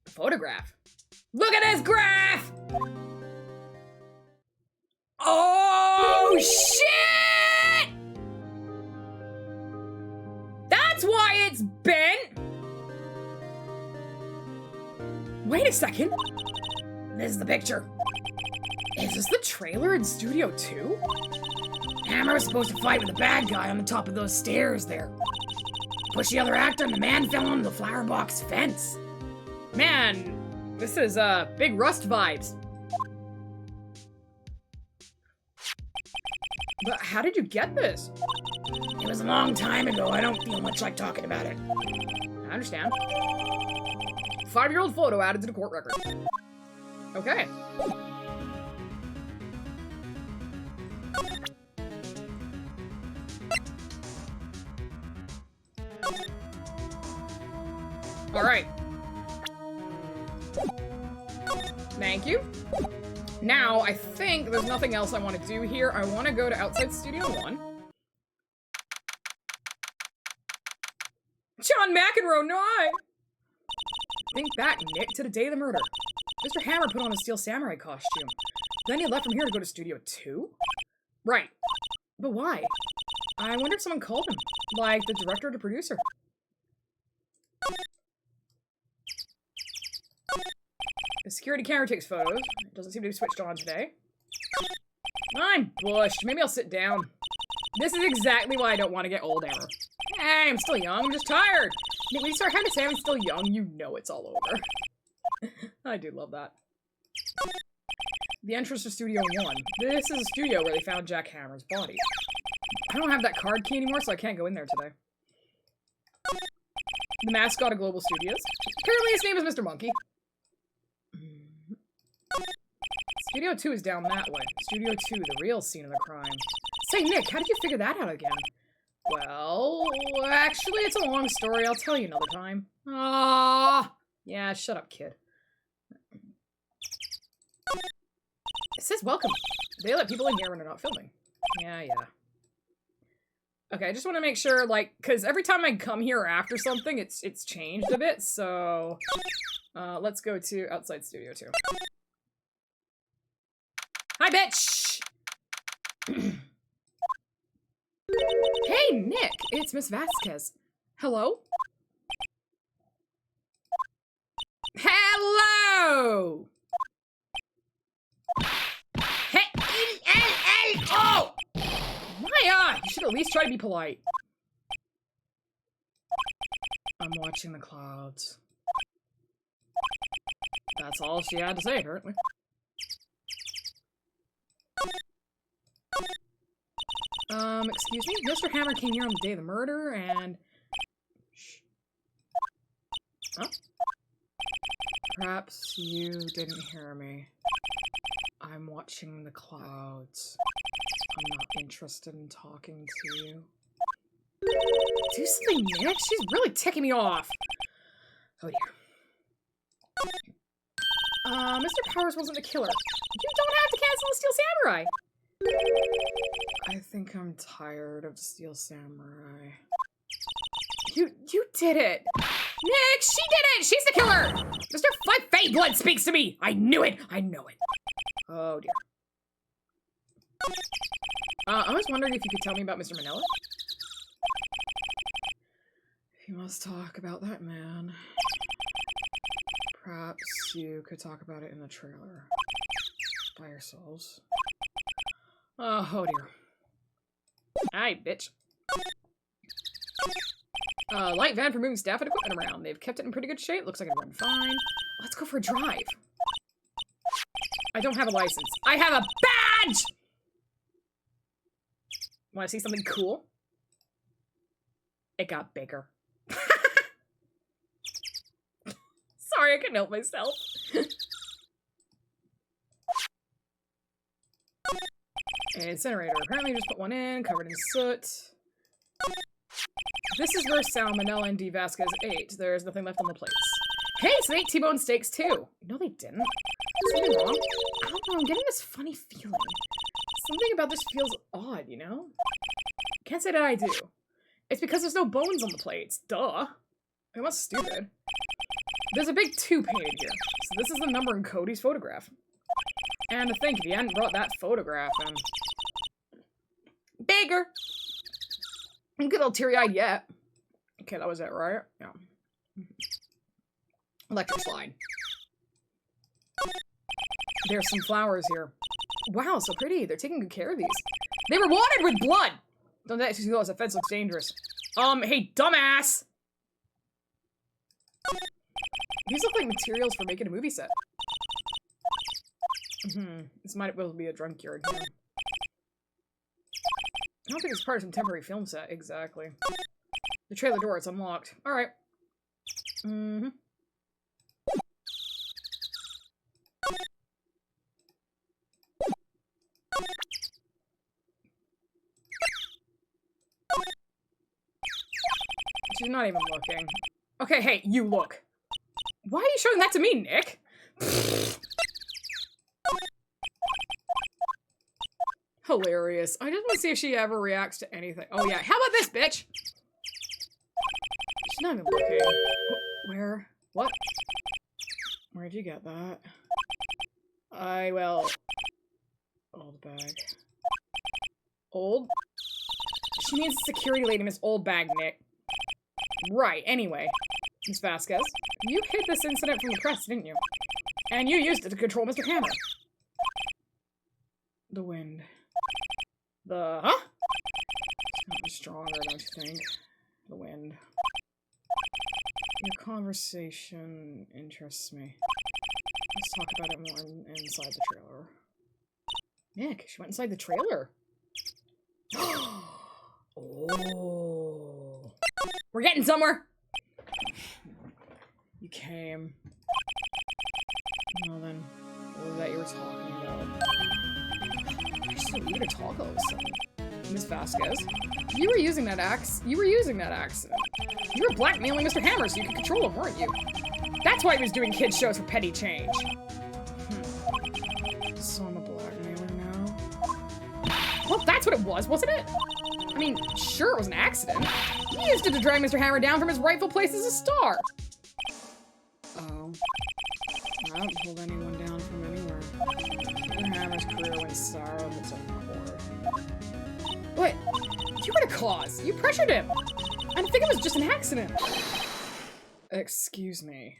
A photograph. Look at this graph! Oh, shit! That's why it's bent! Wait a second. This is the picture. Is this the trailer in Studio 2? Hammer was supposed to fight with the bad guy on the top of those stairs there. Push the other actor and the man fell onto the flower box fence. Man, this is, big Rust vibes. But how did you get this? It was a long time ago. I don't feel much like talking about it. I understand. 5-year-old photo added to the court record. Okay. All right. Thank you. Now, I think there's nothing else I want to do here. I want to go to outside Studio 1. John McEnroe, no! Think back, Nick, to the day of the murder. Mr. Hammer put on a Steel Samurai costume. Then he left from here to go to Studio 2? Right. But why? I wonder if someone called him. Like the director or the producer. The security camera takes photos. It doesn't seem to be switched on today. I'm bushed. Maybe I'll sit down. This is exactly why I don't want to get old ever. Hey, I'm still young. I'm just tired. When you start having to say I'm still young, you know it's all over. I do love that. The entrance to Studio 1. This is a studio where they found Jack Hammer's body. I don't have that card key anymore, so I can't go in there today. The mascot of Global Studios. Apparently his name is Mr. Monkey. Studio 2 is down that way. Studio 2, the real scene of the crime. Say, Nick, how did you figure that out again? Well, actually, it's a long story. I'll tell you another time. Ah, yeah, shut up, kid. It says welcome. They let people in here when they're not filming. Yeah. Okay, I just want to make sure, like, because every time I come here after something, it's changed a bit, so... let's go to outside Studio 2. Hi, bitch! Hey, Nick! It's Miss Vasquez. Hello? Hello! Oh! Maya! You should at least try to be polite. I'm watching the clouds. That's all she had to say, apparently. Excuse me? Mr. Hammer came here on the day of the murder, and... Shh. Oh? Perhaps you didn't hear me. I'm watching the clouds. I'm not interested in talking to you. Do something, Nick. She's really ticking me off. Oh, dear. Mr. Powers wasn't the killer. You don't have to cancel the Steel Samurai. I think I'm tired of Steel Samurai. You did it! Nick, she did it! She's the killer! Mr. Fay Blood speaks to me! I knew it! I know it. Oh, dear. I was wondering if you could tell me about Mr. Manila? If you must talk about that man, perhaps you could talk about it in the trailer. By yourselves. Oh dear. Aye, bitch. Light van for moving staff and equipment around. They've kept it in pretty good shape. Looks like it'll run fine. Let's go for a drive. I don't have a license. I have a badge! Want to see something cool? It got bigger. Sorry, I couldn't help myself. Incinerator. Apparently just put one in, covered in soot. This is where Salmonella and D. Vasquez ate. There's nothing left on the plates. Hey, so they ate T-bone steaks too. No, they didn't. Something wrong? I don't know, I'm getting this funny feeling. Something about this feels odd, you know? Can't say that I do. It's because there's no bones on the plates. Duh. It was stupid. There's a big 2 painted here. So this is the number in Cody's photograph. And to think, if he hadn't brought that photograph in... Bigger! I'm good old teary-eyed yet. Okay, that was it, right? Yeah. Electric slide. There's some flowers here. Wow, so pretty. They're taking good care of these. They were watered with blood! Don't actually realize that fence looks dangerous. Hey, dumbass! These look like materials for making a movie set. This might well be a drunk yard here. I don't think it's part of some temporary film set, exactly. The trailer door, it's unlocked. Alright. She's not even looking. Okay, hey, you look. Why are you showing that to me, Nick? Hilarious. I just want to see if she ever reacts to anything. Oh yeah, how about this, bitch? She's not even looking. Where? What? Where'd you get that? Old bag. Old? She means security lady, Miss Old Bag, Nick. Right, anyway. Miss Vasquez, you hid this incident from the press, didn't you? And you used it to control Mr. Hammer. The wind. Huh? It's gotten stronger, don't you think? The wind. Your conversation interests me. Let's talk about it more inside the trailer. Nick, she went inside the trailer. Oh. We're getting somewhere. You came. Well then, what was that you were talking about? You're so eager to talk all of a sudden. Miss Vasquez, you were using that accident. You were blackmailing Mr. Hammer so you could control him, weren't you? That's why he was doing kids shows for petty change. So I'm a blackmailer now? Well, that's what it was, wasn't it? I mean, sure, it was an accident. He used it to drag Mr. Hammer down from his rightful place as a star. Oh. I don't hold anyone down from anywhere. Mr. Hammer's career went sour of its own accord. What? You were the cause. You pressured him. I think it was just an accident. Excuse me.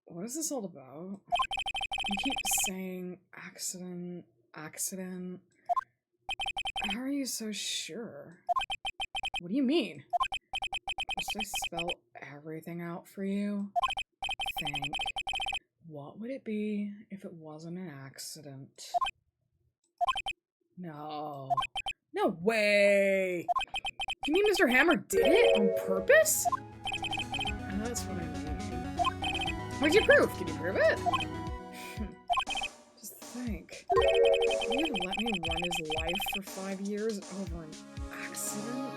What is this all about? You keep saying accident. How are you so sure? What do you mean? Should I spell everything out for you? Think. What would it be if it wasn't an accident? No. No way! You mean Mr. Hammer did it on purpose? That's what I mean. What'd you prove? Can you prove it? Just think. You let me run his life for 5 years over an accident?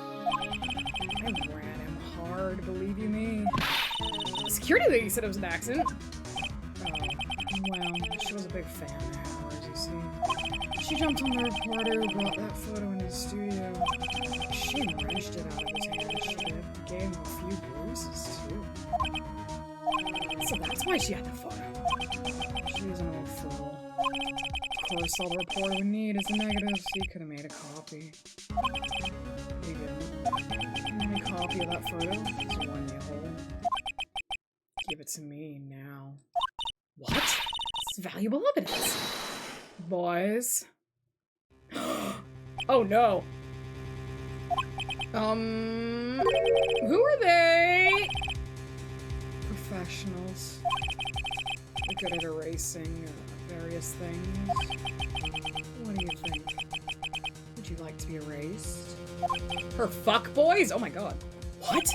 I ran him hard, believe you me. The security lady said it was an accident. Oh, well, she was a big fan of Hammer's, you see. She jumped on the reporter who brought that photo into the studio. She wrenched it out of his hand. She gave him a few bruises, too. So that's why she had the photo. She's an old fool. Of course, all the reporter would need is the negatives. He could have made a copy. He didn't. The only copy of that photo is the one you hold. Give it to me now. What? It's valuable evidence. Boys. Oh no. Who are they? Professionals. They're good at erasing various things. What do you think? Would you like to be erased? Her fuck boys? Oh my god. What?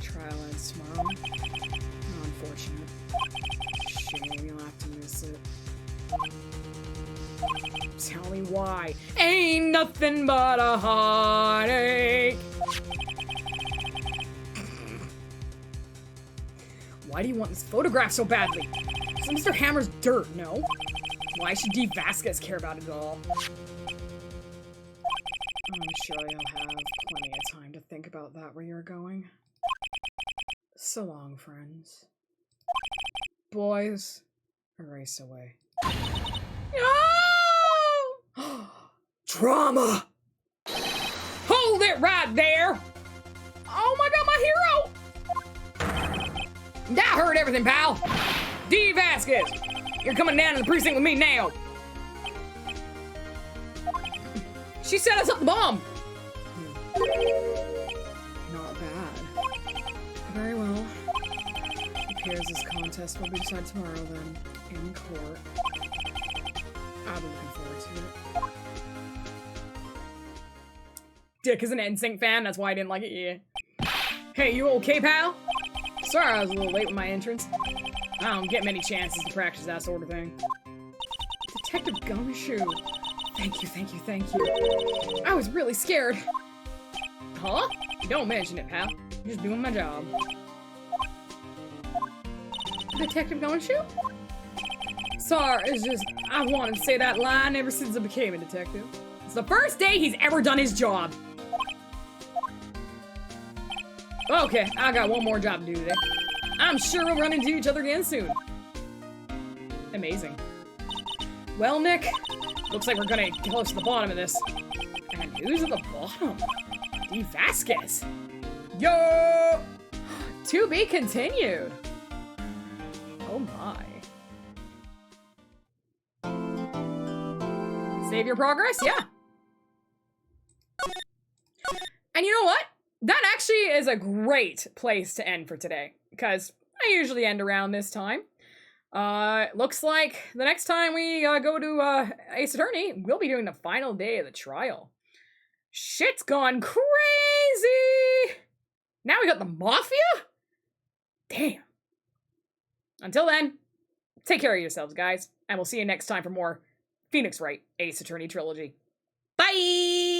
Trial ends tomorrow. How unfortunate. Shame you'll have to miss it. Tell me why. Ain't nothing but a heartache. Why do you want this photograph so badly? It's Mr. Hammer's dirt, no? Why should D. Vasquez care about it at all? I'm sure you'll have plenty of time to think about that where you're going. So long, friends. Boys, erase away. No! Drama! Hold it right there! Oh my god, my hero! That hurt everything, pal! D. Vasquez! You're coming down to the precinct with me now! She set us up the bomb! Not bad. Very well. It appears this contest will be decided tomorrow then, in court. I'll be looking forward to it. Dick is an NSYNC fan, that's why I didn't like it, yeah. Hey, you okay, pal? Sorry I was a little late with my entrance. I don't get many chances to practice that sort of thing. Detective Gumshoe. Thank you, thank you, thank you. I was really scared. Huh? Don't mention it, pal. I'm just doing my job. Detective Gumshoe? Sorry, it's just, I wanted to say that line ever since I became a detective. It's the first day he's ever done his job. Okay, I got one more job to do today. I'm sure we'll run into each other again soon. Amazing. Well, Nick, looks like we're gonna get close to the bottom of this. And who's at the bottom? D. Vasquez. Yo! To be continued. Oh my. Save your progress? Yeah. And you know what? That actually is a great place to end for today, because I usually end around this time. Looks like the next time we go to Ace Attorney, we'll be doing the final day of the trial. Shit's gone crazy! Now we got the Mafia? Damn. Until then, take care of yourselves, guys, and we'll see you next time for more Phoenix Wright Ace Attorney Trilogy. Bye!